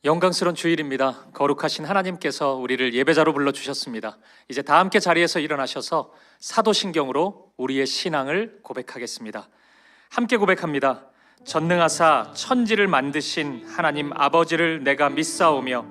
영광스러운 주일입니다. 거룩하신 하나님께서 우리를 예배자로 불러주셨습니다. 이제 다 함께 자리에서 일어나셔서 사도신경으로 우리의 신앙을 고백하겠습니다. 함께 고백합니다. 전능하사 천지를 만드신 하나님 아버지를 내가 믿사오며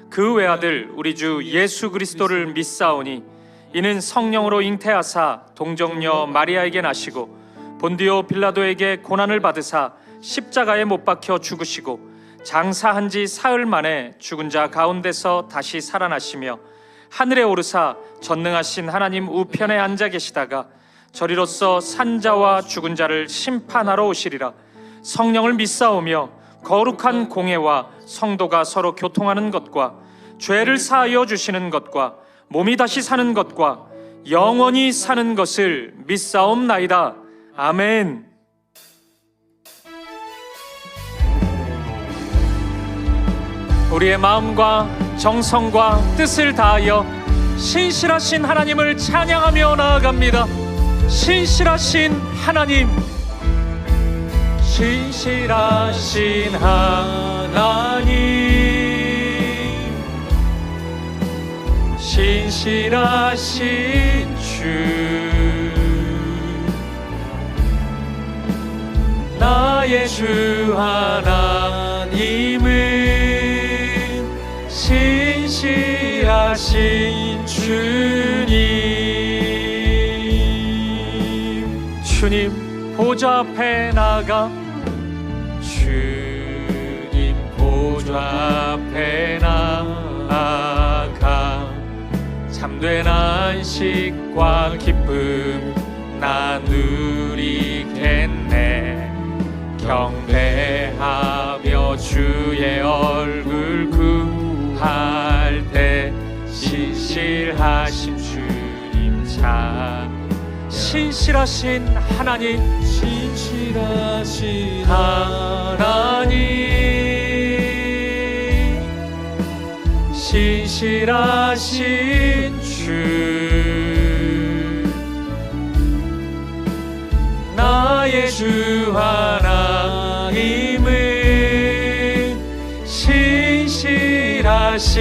그 외아들 우리 주 예수 그리스도를 믿사오니 이는 성령으로 잉태하사 동정녀 마리아에게 나시고 본디오 빌라도에게 고난을 받으사 십자가에 못 박혀 죽으시고 장사한 지 사흘 만에 죽은 자 가운데서 다시 살아나시며 하늘에 오르사 전능하신 하나님 우편에 앉아 계시다가 저리로서 산자와 죽은 자를 심판하러 오시리라. 성령을 믿사오며 거룩한 공회와 성도가 서로 교통하는 것과 죄를 사하여 주시는 것과 몸이 다시 사는 것과 영원히 사는 것을 믿사옵나이다. 아멘. 우리의 마음과 정성과 뜻을 다하여 신실하신 하나님을 찬양하며 나아갑니다. 신실하신 하나님, 신실하신 하나님, 신실하신 주, 나의 주 하나님은 신실하신 주님 보좌 앞에 나가, 주님 보좌 앞에 나가 참된 안식과 기쁨 나 누리겠네. 경배하며 주의 얼굴 구할 때 신실하신 주님 참 신실하신 하나님, 신실하신 하나님, 신실하신 주, 나의 주 하나님은 신실하신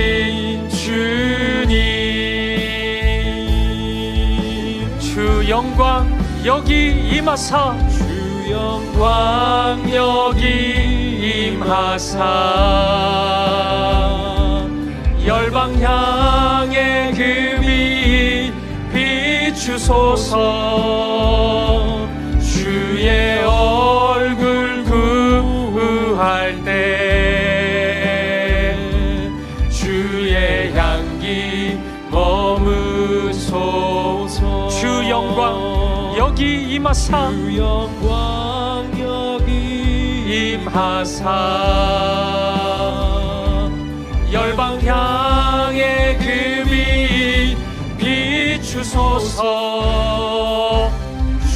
주님. 주 영광 여기 임하사, 주 영광 여기 임하사 열방 향해 그 빛 비추소서. 주의 얼굴 구할 때 주의 향기 머무소서. 주 영광 여기 임하사, 주 영광 여기 임하사 열방 향해 그 빛 비추소서.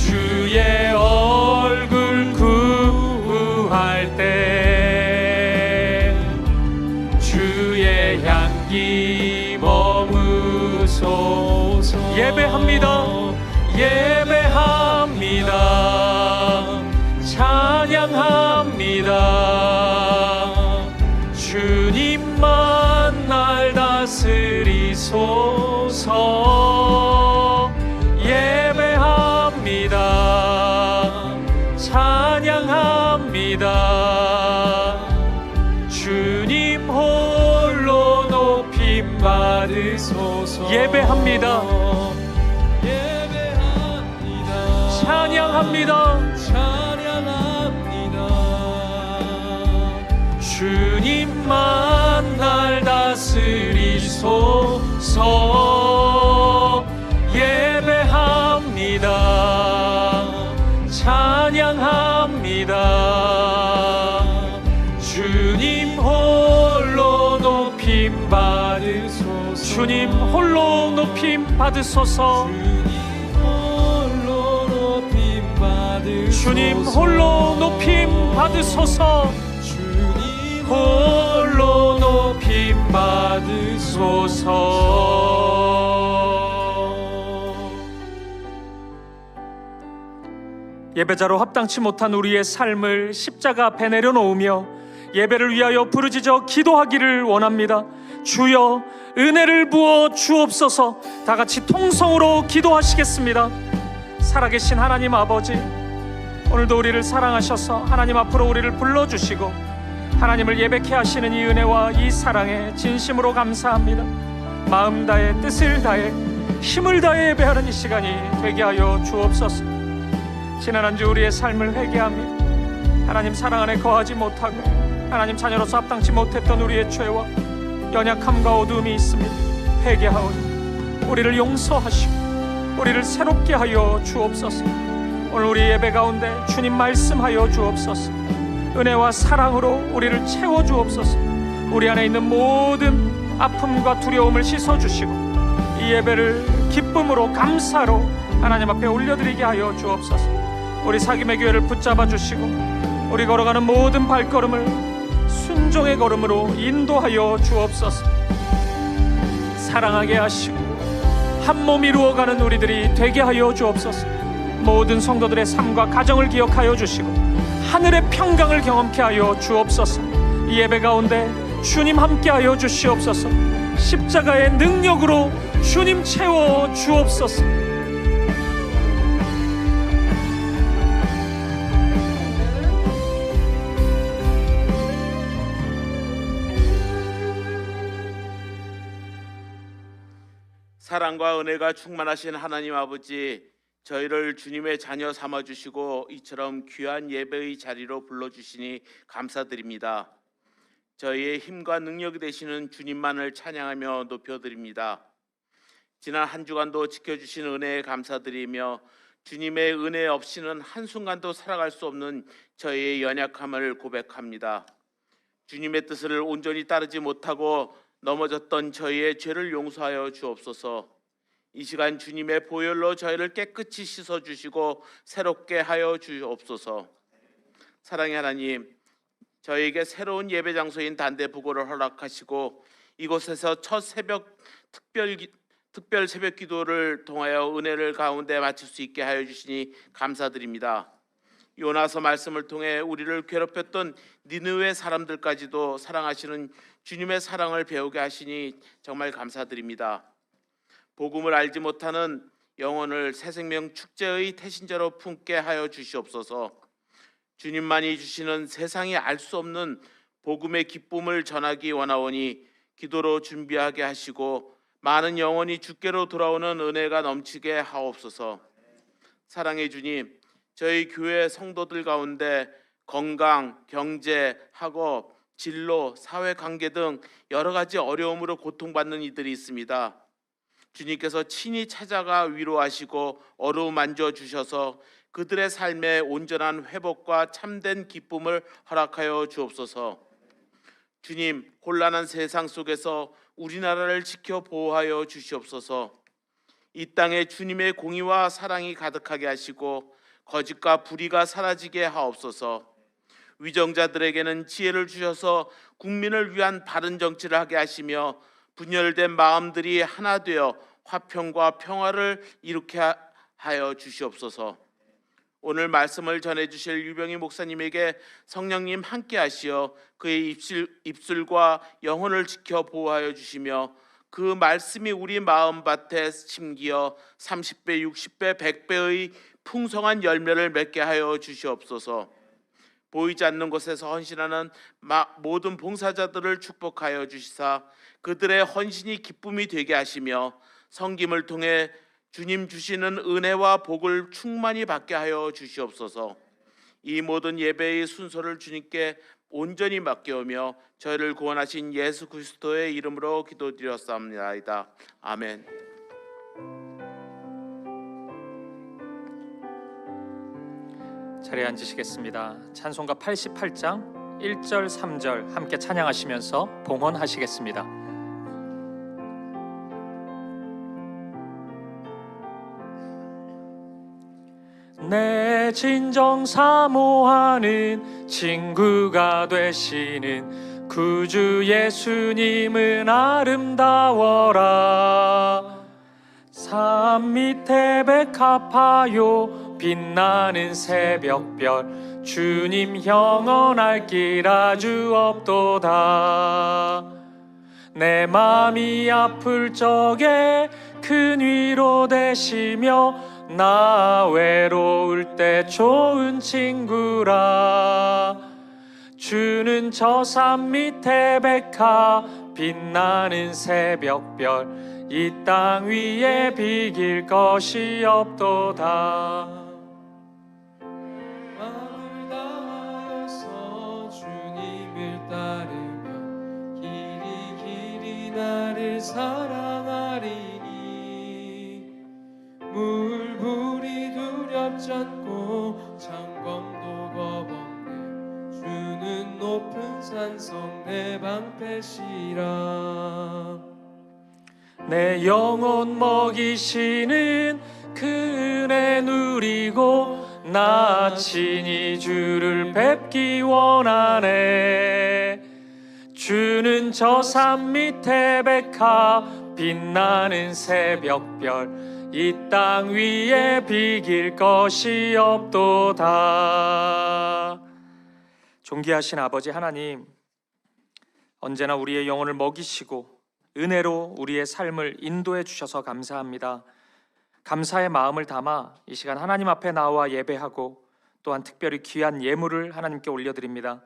주의 얼굴 구할 때 주의 향기 머무소서. 예배합니다. 예배합니다. 찬양합니다. 주님만 날 다스리소서. 예배합니다. 찬양합니다. 주님 홀로 높임 받으소서. 예배합니다. 예배합니다. 찬양합니다. 찬양합니다. 주님만 날 다스리소서. 예배합니다. 찬양합니다. 주님 홀로 높임 받으소서. 주님 홀로 높임 받으소서. 주님 홀로 높임 받으소서. 주님 홀로 높임 받으소서. 예배자로 합당치 못한 우리의 삶을 십자가 앞에 내려놓으며 예배를 위하여 부르짖어 기도하기를 원합니다. 주여 은혜를 부어 주옵소서. 다 같이 통성으로 기도하시겠습니다. 살아계신 하나님 아버지, 오늘도 우리를 사랑하셔서 하나님 앞으로 우리를 불러주시고 하나님을 예배케 하시는 이 은혜와 이 사랑에 진심으로 감사합니다. 마음 다해 뜻을 다해 힘을 다해 예배하는 이 시간이 되게 하여 주옵소서. 지난 한 주 우리의 삶을 회개하며 하나님 사랑 안에 거하지 못하고 하나님 자녀로서 합당치 못했던 우리의 죄와 연약함과 어두움이 있습니다. 회개하오니 우리를 용서하시고 우리를 새롭게 하여 주옵소서. 오늘 우리 예배 가운데 주님 말씀하여 주옵소서. 은혜와 사랑으로 우리를 채워 주옵소서. 우리 안에 있는 모든 아픔과 두려움을 씻어주시고 이 예배를 기쁨으로 감사로 하나님 앞에 올려드리게 하여 주옵소서. 우리 사김의 교회를 붙잡아 주시고 우리 걸어가는 모든 발걸음을 순종의 걸음으로 인도하여 주옵소서. 사랑하게 하시고 한 몸 이루어가는 우리들이 되게 하여 주옵소서. 모든 성도들의 삶과 가정을 기억하여 주시고 하늘의 평강을 경험케 하여 주옵소서. 이 예배 가운데 주님 함께하여 주시옵소서. 십자가의 능력으로 주님 채워 주옵소서. 사랑과 은혜가 충만하신 하나님 아버지, 저희를 주님의 자녀 삼아주시고 이처럼 귀한 예배의 자리로 불러주시니 감사드립니다. 저희의 힘과 능력이 되시는 주님만을 찬양하며 높여드립니다. 지난 한 주간도 지켜주신 은혜에 감사드리며 주님의 은혜 없이는 한순간도 살아갈 수 없는 저희의 연약함을 고백합니다. 주님의 뜻을 온전히 따르지 못하고 넘어졌던 저희의 죄를 용서하여 주옵소서. 이 시간 주님의 보혈로 저희를 깨끗이 씻어주시고 새롭게 하여 주옵소서. 사랑의 하나님, 저희에게 새로운 예배 장소인 단대부고를 허락하시고 이곳에서 첫 새벽 특별 새벽 기도를 통하여 은혜를 가운데 마칠 수 있게 하여 주시니 감사드립니다. 요나서 말씀을 통해 우리를 괴롭혔던 니느웨 사람들까지도 사랑하시는 주님의 사랑을 배우게 하시니 정말 감사드립니다. 복음을 알지 못하는 영혼을 새생명 축제의 태신자로 품게 하여 주시옵소서. 주님만이 주시는 세상이 알 수 없는 복음의 기쁨을 전하기 원하오니 기도로 준비하게 하시고 많은 영혼이 주께로 돌아오는 은혜가 넘치게 하옵소서. 사랑의 주님, 저희 교회 성도들 가운데 건강, 경제, 학업, 진로, 사회관계 등 여러 가지 어려움으로 고통받는 이들이 있습니다. 주님께서 친히 찾아가 위로하시고 어루만져 주셔서 그들의 삶에 온전한 회복과 참된 기쁨을 허락하여 주옵소서. 주님, 혼란한 세상 속에서 우리나라를 지켜 보호하여 주시옵소서. 이 땅에 주님의 공의와 사랑이 가득하게 하시고 거짓과 불의가 사라지게 하옵소서. 위정자들에게는 지혜를 주셔서 국민을 위한 바른 정치를 하게 하시며 분열된 마음들이 하나 되어 화평과 평화를 이루게 하여 주시옵소서. 오늘 말씀을 전해주실 유병희 목사님에게 성령님 함께 하시어 그의 입술과 영혼을 지켜 보호하여 주시며 그 말씀이 우리 마음밭에 심기어 30배, 60배, 100배의 풍성한 열매를 맺게 하여 주시옵소서. 보이지 않는 곳에서 헌신하는 모든 봉사자들을 축복하여 주시사 그들의 헌신이 기쁨이 되게 하시며 섬김을 통해 주님 주시는 은혜와 복을 충만히 받게 하여 주시옵소서. 이 모든 예배의 순서를 주님께 온전히 맡겨오며 저희를 구원하신 예수 그리스도의 이름으로 기도드렸사옵나이다. 아멘. 자리에 앉으시겠습니다. 찬송가 88장 1절 3절 함께 찬양하시면서 봉헌하시겠습니다. 내 진정 사모하는 친구가 되시는 구주 예수님은 아름다워라. 산 밑에 백합하여 빛나는 새벽별 주님 영원할 길 아주 없도다. 내 맘이 아플 적에 큰 위로 되시며 나 외로울 때 좋은 친구라. 주는 저 산 밑에 백화 빛나는 새벽별 이 땅 위에 비길 것이 없도다. 마음을 다하여서 주님을 따르며 길이 나를 사랑하리니 물불이 두렵지 않고 창검도 겁없네. 주는 높은 산성 내 방패시라. 내 영혼 먹이시는 그 은혜 누리고 나 친히 주를 뵙기 원하네. 주는 저 산 밑에 백화 빛나는 새벽별 이 땅 위에 비길 것이 없도다. 존귀하신 아버지 하나님, 언제나 우리의 영혼을 먹이시고 은혜로 우리의 삶을 인도해 주셔서 감사합니다. 감사의 마음을 담아 이 시간 하나님 앞에 나와 예배하고 또한 특별히 귀한 예물을 하나님께 올려드립니다.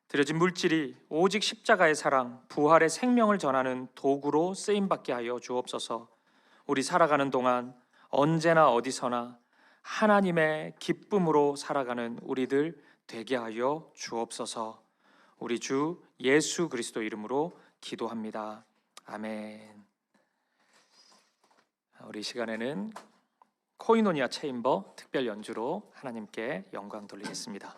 드려진 물질이 오직 십자가의 사랑, 부활의 생명을 전하는 도구로 쓰임받게 하여 주옵소서. 우리 살아가는 동안 언제나 어디서나 하나님의 기쁨으로 살아가는 우리들 되게 하여 주옵소서. 우리 주 예수 그리스도 이름으로 기도합니다. 아멘. 우리 시간에는 코이노니아 체인버 특별 연주로 하나님께 영광 돌리겠습니다.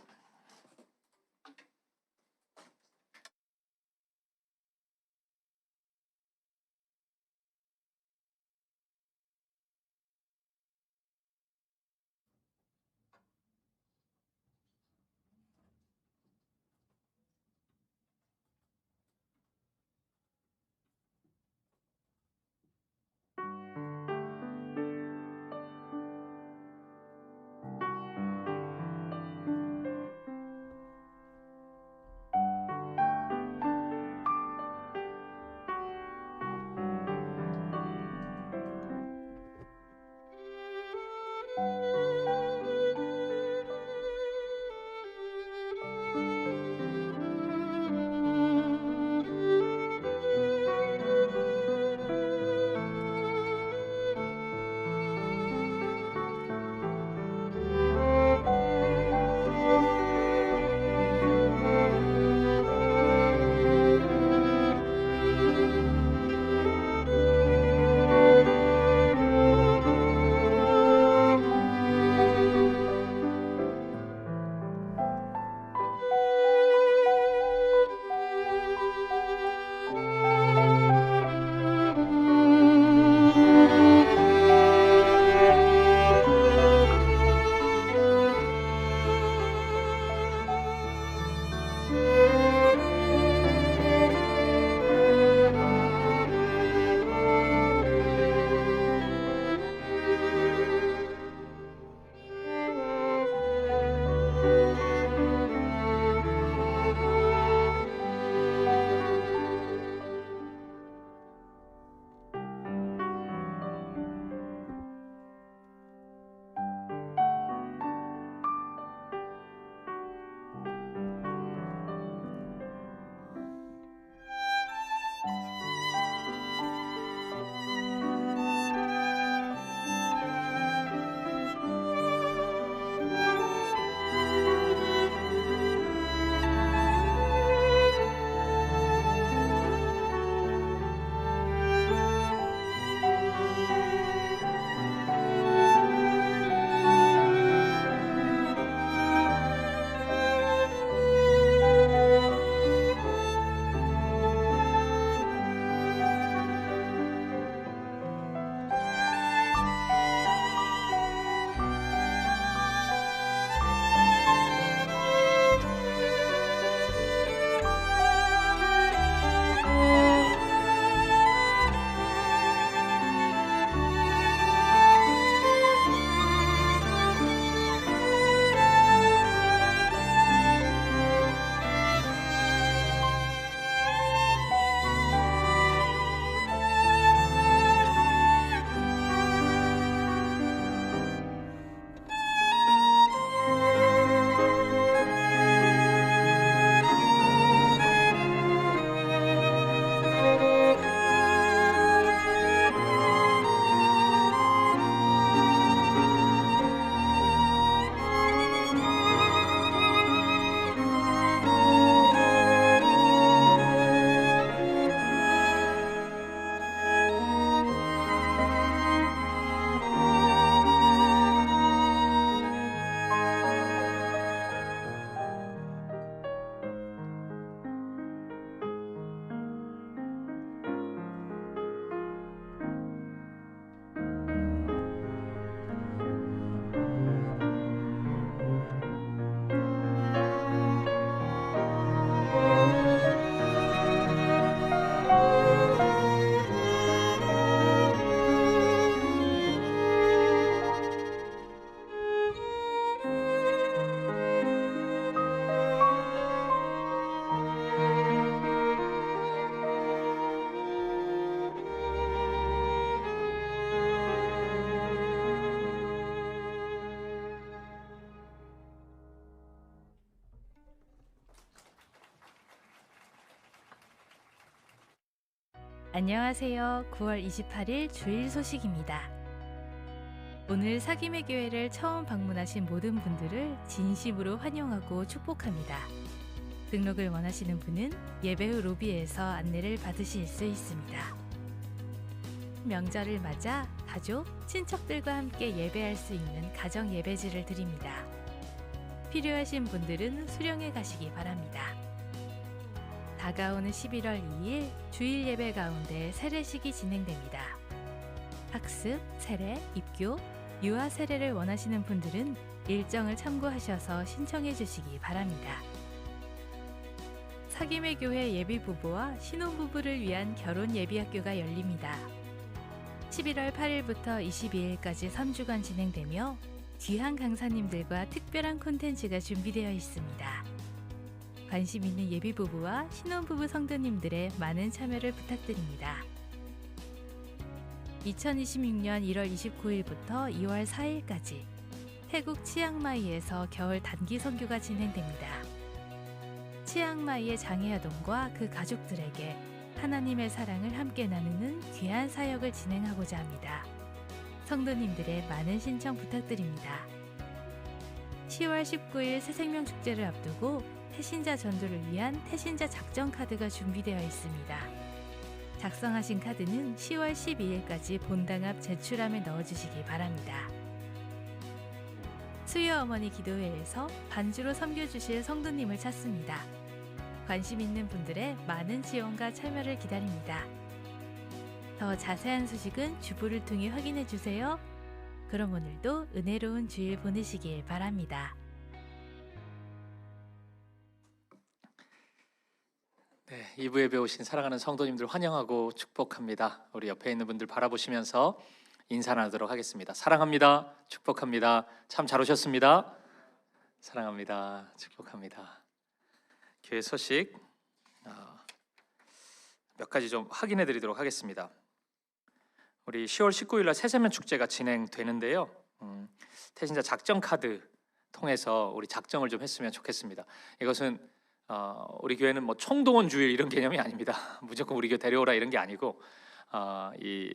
안녕하세요. 9월 28일 주일 소식입니다. 오늘 사김의 교회를 처음 방문하신 모든 분들을 진심으로 환영하고 축복합니다. 등록을 원하시는 분은 예배 후 로비에서 안내를 받으실 수 있습니다. 명절을 맞아 가족, 친척들과 함께 예배할 수 있는 가정 예배지를 드립니다. 필요하신 분들은 수령해 가시기 바랍니다. 다가오는 11월 2일 주일 예배 가운데 세례식이 진행됩니다. 학습, 세례, 입교, 유아 세례를 원하시는 분들은 일정을 참고하셔서 신청해 주시기 바랍니다. 사김의 교회 예비 부부와 신혼부부를 위한 결혼 예비학교가 열립니다. 11월 8일부터 22일까지 3주간 진행되며 귀한 강사님들과 특별한 콘텐츠가 준비되어 있습니다. 관심 있는 예비 부부와 신혼부부 성도님들의 많은 참여를 부탁드립니다. 2026년 1월 29일부터 2월 4일까지 태국 치앙마이에서 겨울 단기 선교가 진행됩니다. 치앙마이의 장애아동과 그 가족들에게 하나님의 사랑을 함께 나누는 귀한 사역을 진행하고자 합니다. 성도님들의 많은 신청 부탁드립니다. 10월 19일 새생명 축제를 앞두고 태신자 전도를 위한 태신자 작전 카드가 준비되어 있습니다. 작성하신 카드는 10월 12일까지 본당 앞 제출함에 넣어주시기 바랍니다. 수요 어머니 기도회에서 반주로 섬겨주실 성도님을 찾습니다. 관심 있는 분들의 많은 지원과 참여를 기다립니다. 더 자세한 소식은 주부를 통해 확인해 주세요. 그럼 오늘도 은혜로운 주일 보내시길 바랍니다. 네, 2부에 배우신 사랑하는 성도님들 환영하고 축복합니다. 우리 옆에 있는 분들 바라보시면서 인사 나누도록 하겠습니다. 사랑합니다. 축복합니다. 참 잘 오셨습니다. 사랑합니다. 축복합니다. 교회 소식 몇 가지 좀 확인해 드리도록 하겠습니다. 우리 10월 19일 날 새세면 축제가 진행되는데요. 태신자 작정 카드 통해서 우리 작정을 좀 했으면 좋겠습니다. 이것은 우리 교회는 뭐 총동원 주일 이런 개념이 아닙니다. 무조건 우리 교회 데려오라 이런 게 아니고 이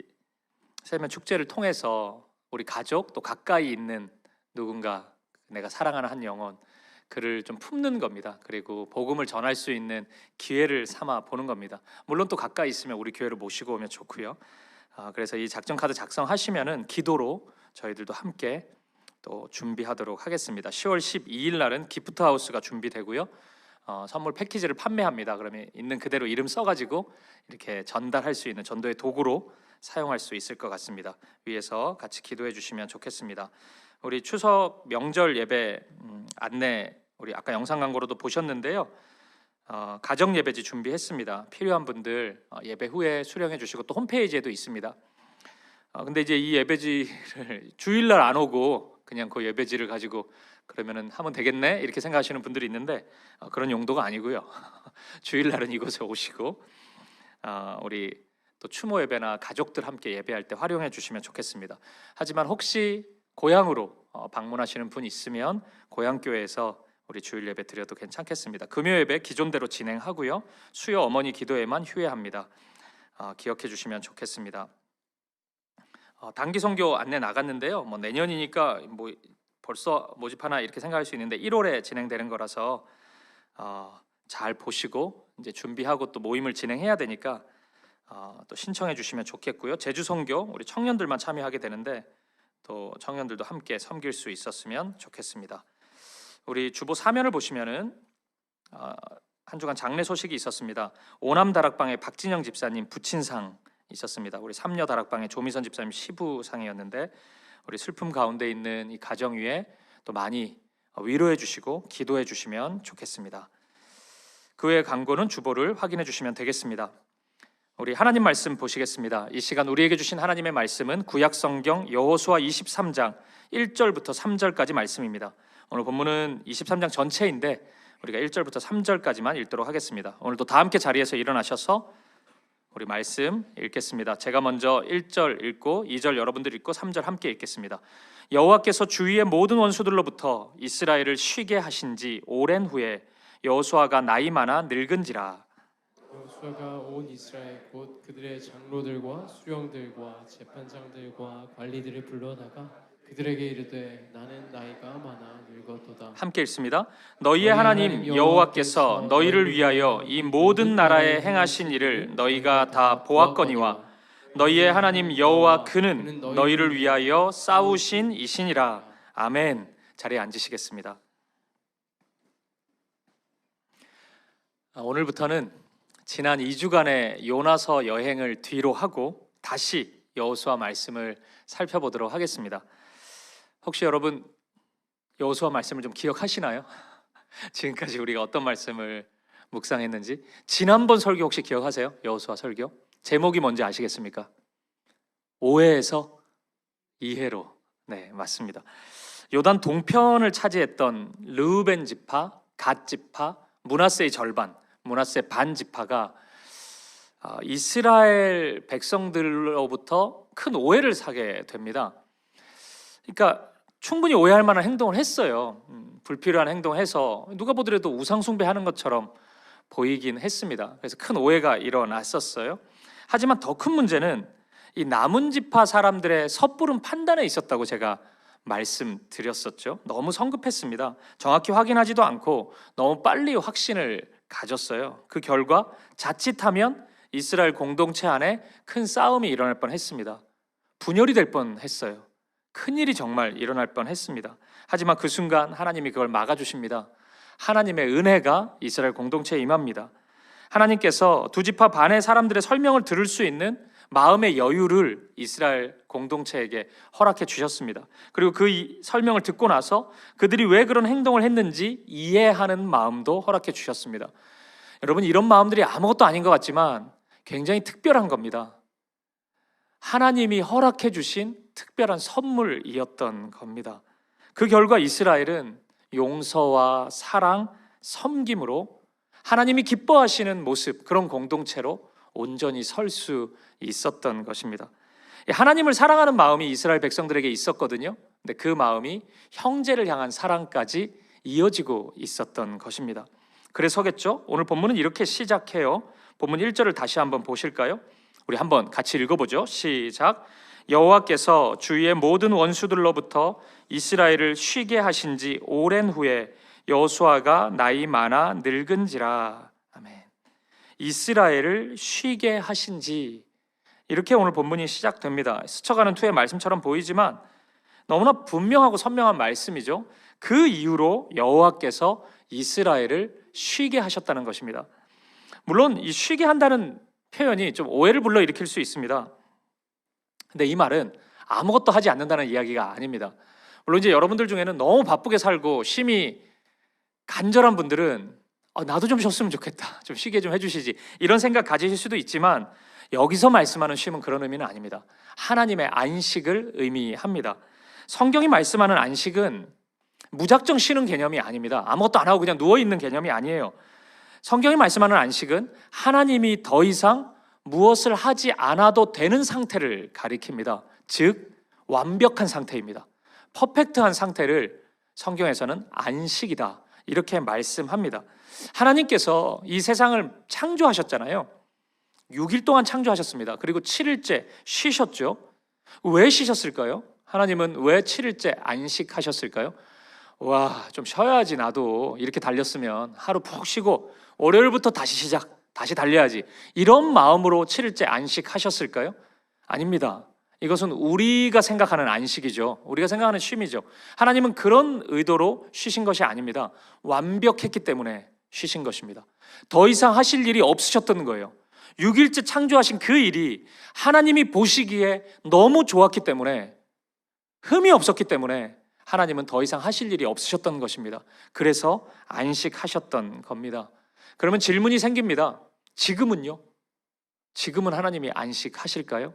새세면 축제를 통해서 우리 가족 또 가까이 있는 누군가 내가 사랑하는 한 영혼 그를 좀 품는 겁니다. 그리고 복음을 전할 수 있는 기회를 삼아 보는 겁니다. 물론 또 가까이 있으면 우리 교회를 모시고 오면 좋고요. 그래서 이 작전 카드 작성하시면은 기도로 저희들도 함께 또 준비하도록 하겠습니다. 10월 12일 날은 기프트 하우스가 준비되고요. 선물 패키지를 판매합니다. 그러면 있는 그대로 이름 써가지고 이렇게 전달할 수 있는 전도의 도구로 사용할 수 있을 것 같습니다. 위에서 같이 기도해 주시면 좋겠습니다. 우리 추석 명절 예배 안내 우리 아까 영상 광고로도 보셨는데요. 가정 예배지 준비했습니다. 필요한 분들 예배 후에 수령해 주시고 또 홈페이지에도 있습니다. 근데 이제 이 예배지를 주일날 안 오고 그냥 그 예배지를 가지고 그러면은 하면 되겠네 이렇게 생각하시는 분들이 있는데 그런 용도가 아니고요. 주일날은 이곳에 오시고 우리 또 추모 예배나 가족들 함께 예배할 때 활용해 주시면 좋겠습니다. 하지만 혹시 고향으로 방문하시는 분 있으면 고향 교회에서 우리 주일 예배 드려도 괜찮겠습니다. 금요 예배 기존대로 진행하고요. 수요 어머니 기도회만 휴회합니다. 기억해 주시면 좋겠습니다. 단기 선교 안내 나갔는데요. 뭐 내년이니까 뭐 벌써 모집하나 이렇게 생각할 수 있는데 1월에 진행되는 거라서 잘 보시고 이제 준비하고 또 모임을 진행해야 되니까 또 신청해 주시면 좋겠고요. 제주 선교 우리 청년들만 참여하게 되는데 또 청년들도 함께 섬길 수 있었으면 좋겠습니다. 우리 주보 사면을 보시면은 한 주간 장례 소식이 있었습니다. 오남 다락방에 박진영 집사님 부친상 있었습니다. 우리 삼녀 다락방에 조미선 집사님 시부상이었는데 우리 슬픔 가운데 있는 이 가정 위에 또 많이 위로해 주시고 기도해 주시면 좋겠습니다. 그 외의 광고는 주보를 확인해 주시면 되겠습니다. 우리 하나님 말씀 보시겠습니다. 이 시간 우리에게 주신 하나님의 말씀은 구약 성경 여호수아 23장 1절부터 3절까지 말씀입니다. 오늘 본문은 23장 전체인데 우리가 1절부터 3절까지만 읽도록 하겠습니다. 오늘도 다 함께 자리에서 일어나셔서 우리 말씀 읽겠습니다. 제가 먼저 1절 읽고 2절 여러분들 읽고 3절 함께 읽겠습니다. 여호와께서 주위의 모든 원수들로부터 이스라엘을 쉬게 하신 지 오랜 후에 여호수아가 나이 많아 늙은지라 여호수아가 온 이스라엘 곧 그들의 장로들과 수령들과 재판장들과 관리들을 불러다가 그들에게 이르되 나는 나이가 많아 늙었도다. 함께 읽습니다. 너희의 하나님 여호와께서 너희를 위하여 이 모든 나라에 행하신 일을 너희가 다 보았거니와 너희의 하나님 여호와 그는 너희를 위하여 싸우신 이시니라. 아멘. 자리에 앉으시겠습니다. 오늘부터는 지난 2주간의 요나서 여행을 뒤로 하고 다시 여호수아 말씀을 살펴보도록 하겠습니다. 혹시 여러분 여호수아 말씀을 좀 기억하시나요? 지금까지 우리가 어떤 말씀을 묵상했는지. 지난번 설교 혹시 기억하세요? 여호수아 설교 제목이 뭔지 아시겠습니까? 오해에서 이해로. 네, 맞습니다. 요단 동편을 차지했던 르우벤 지파, 갓 지파, 므낫세의 절반, 므낫세 반 지파가 이스라엘 백성들로부터 큰 오해를 사게 됩니다. 그러니까 충분히 오해할 만한 행동을 했어요. 불필요한 행동을 해서 누가 보더라도 우상 숭배하는 것처럼 보이긴 했습니다. 그래서 큰 오해가 일어났었어요. 하지만 더 큰 문제는 이 남은 지파 사람들의 섣부른 판단에 있었다고 제가 말씀드렸었죠. 너무 성급했습니다. 정확히 확인하지도 않고 너무 빨리 확신을 가졌어요. 그 결과 자칫하면 이스라엘 공동체 안에 큰 싸움이 일어날 뻔했습니다. 분열이 될 뻔했어요. 큰일이 정말 일어날 뻔했습니다. 하지만 그 순간 하나님이 그걸 막아주십니다. 하나님의 은혜가 이스라엘 공동체에 임합니다. 하나님께서 두 지파 반의 사람들의 설명을 들을 수 있는 마음의 여유를 이스라엘 공동체에게 허락해 주셨습니다. 그리고 그 설명을 듣고 나서 그들이 왜 그런 행동을 했는지 이해하는 마음도 허락해 주셨습니다. 여러분, 이런 마음들이 아무것도 아닌 것 같지만 굉장히 특별한 겁니다. 하나님이 허락해 주신 특별한 선물이었던 겁니다. 그 결과 이스라엘은 용서와 사랑, 섬김으로 하나님이 기뻐하시는 모습, 그런 공동체로 온전히 설 수 있었던 것입니다. 하나님을 사랑하는 마음이 이스라엘 백성들에게 있었거든요. 근데 그 마음이 형제를 향한 사랑까지 이어지고 있었던 것입니다. 그래서겠죠. 오늘 본문은 이렇게 시작해요. 본문 1절을 다시 한번 보실까요? 우리 한번 같이 읽어보죠. 시작. 여호와께서 주위의 모든 원수들로부터 이스라엘을 쉬게 하신 지 오랜 후에 여호수아가 나이 많아 늙은지라. 아멘. 이스라엘을 쉬게 하신 지, 이렇게 오늘 본문이 시작됩니다. 스쳐가는 투의 말씀처럼 보이지만 너무나 분명하고 선명한 말씀이죠. 그 이후로 여호와께서 이스라엘을 쉬게 하셨다는 것입니다. 물론 이 쉬게 한다는 표현이 좀 오해를 불러일으킬 수 있습니다. 근데 이 말은 아무것도 하지 않는다는 이야기가 아닙니다. 물론 이제 여러분들 중에는 너무 바쁘게 살고 쉼이 간절한 분들은 나도 좀 쉬었으면 좋겠다, 좀 쉬게 좀 해주시지, 이런 생각 가지실 수도 있지만 여기서 말씀하는 쉼은 그런 의미는 아닙니다. 하나님의 안식을 의미합니다. 성경이 말씀하는 안식은 무작정 쉬는 개념이 아닙니다. 아무것도 안 하고 그냥 누워있는 개념이 아니에요. 성경이 말씀하는 안식은 하나님이 더 이상 무엇을 하지 않아도 되는 상태를 가리킵니다. 즉 완벽한 상태입니다. 퍼펙트한 상태를 성경에서는 안식이다, 이렇게 말씀합니다. 하나님께서 이 세상을 창조하셨잖아요. 6일 동안 창조하셨습니다. 그리고 7일째 쉬셨죠. 왜 쉬셨을까요? 하나님은 왜 7일째 안식하셨을까요? 와, 좀 쉬어야지, 나도 이렇게 달렸으면 하루 푹 쉬고 월요일부터 다시 시작, 다시 달려야지, 이런 마음으로 7일째 안식하셨을까요? 아닙니다. 이것은 우리가 생각하는 안식이죠. 우리가 생각하는 쉼이죠. 하나님은 그런 의도로 쉬신 것이 아닙니다. 완벽했기 때문에 쉬신 것입니다. 더 이상 하실 일이 없으셨던 거예요. 6일째 창조하신 그 일이 하나님이 보시기에 너무 좋았기 때문에, 흠이 없었기 때문에 하나님은 더 이상 하실 일이 없으셨던 것입니다. 그래서 안식하셨던 겁니다. 그러면 질문이 생깁니다. 지금은요? 지금은 하나님이 안식하실까요?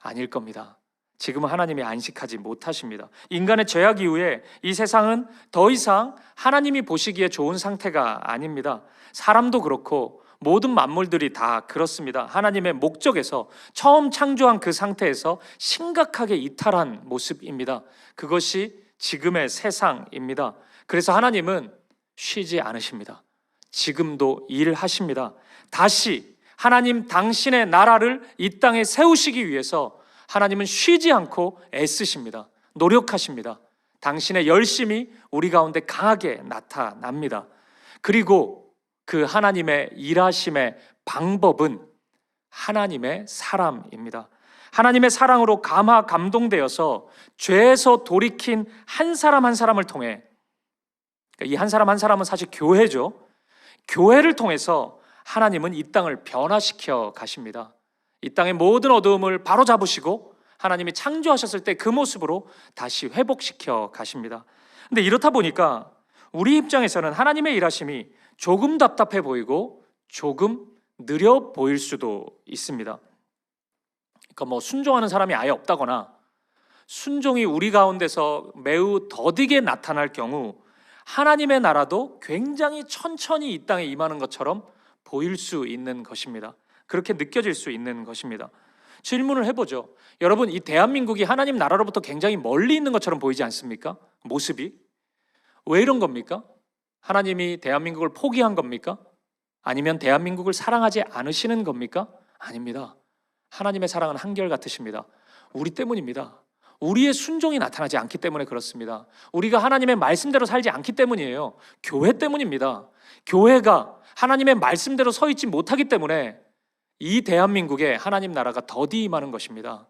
아닐 겁니다. 지금은 하나님이 안식하지 못하십니다. 인간의 죄악 이후에 이 세상은 더 이상 하나님이 보시기에 좋은 상태가 아닙니다. 사람도 그렇고 모든 만물들이 다 그렇습니다. 하나님의 목적에서, 처음 창조한 그 상태에서 심각하게 이탈한 모습입니다. 그것이 지금의 세상입니다. 그래서 하나님은 쉬지 않으십니다. 지금도 일하십니다. 다시 하나님 당신의 나라를 이 땅에 세우시기 위해서 하나님은 쉬지 않고 애쓰십니다. 노력하십니다. 당신의 열심이 우리 가운데 강하게 나타납니다. 그리고 그 하나님의 일하심의 방법은 하나님의 사랑입니다. 하나님의 사랑으로 감동되어서 죄에서 돌이킨 한 사람 한 사람을 통해, 이 한 사람 한 사람은 사실 교회죠. 교회를 통해서 하나님은 이 땅을 변화시켜 가십니다. 이 땅의 모든 어두움을 바로잡으시고 하나님이 창조하셨을 때 그 모습으로 다시 회복시켜 가십니다. 근데 이렇다 보니까 우리 입장에서는 하나님의 일하심이 조금 답답해 보이고 조금 느려 보일 수도 있습니다. 그러니까 뭐 순종하는 사람이 아예 없다거나 순종이 우리 가운데서 매우 더디게 나타날 경우 하나님의 나라도 굉장히 천천히 이 땅에 임하는 것처럼 보일 수 있는 것입니다. 그렇게 느껴질 수 있는 것입니다. 질문을 해보죠. 여러분, 이 대한민국이 하나님 나라로부터 굉장히 멀리 있는 것처럼 보이지 않습니까? 모습이. 왜 이런 겁니까? 하나님이 대한민국을 포기한 겁니까? 아니면 대한민국을 사랑하지 않으시는 겁니까? 아닙니다. 하나님의 사랑은 한결같으십니다. 우리 때문입니다. 우리의 순종이 나타나지 않기 때문에 그렇습니다. 우리가 하나님의 말씀대로 살지 않기 때문이에요. 교회 때문입니다. 교회가 하나님의 말씀대로 서 있지 못하기 때문에 이 대한민국에 하나님 나라가 더디 임하는 것입니다.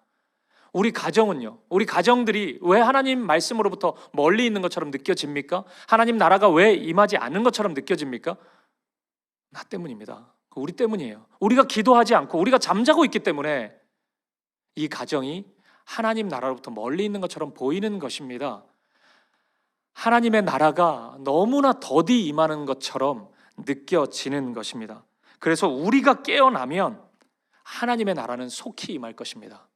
우리 가정은요, 우리 가정들이 왜 하나님 말씀으로부터 멀리 있는 것처럼 느껴집니까? 하나님 나라가 왜 임하지 않는 것처럼 느껴집니까? 나 때문입니다. 우리 때문이에요. 우리가 기도하지 않고 우리가 잠자고 있기 때문에 이 가정이 하나님 나라로부터 멀리 있는 것처럼 보이는 것입니다. 하나님의 나라가 너무나 더디 임하는 것처럼 느껴지는 것입니다. 그래서 우리가 깨어나면 하나님의 나라는 속히 임할 것입니다.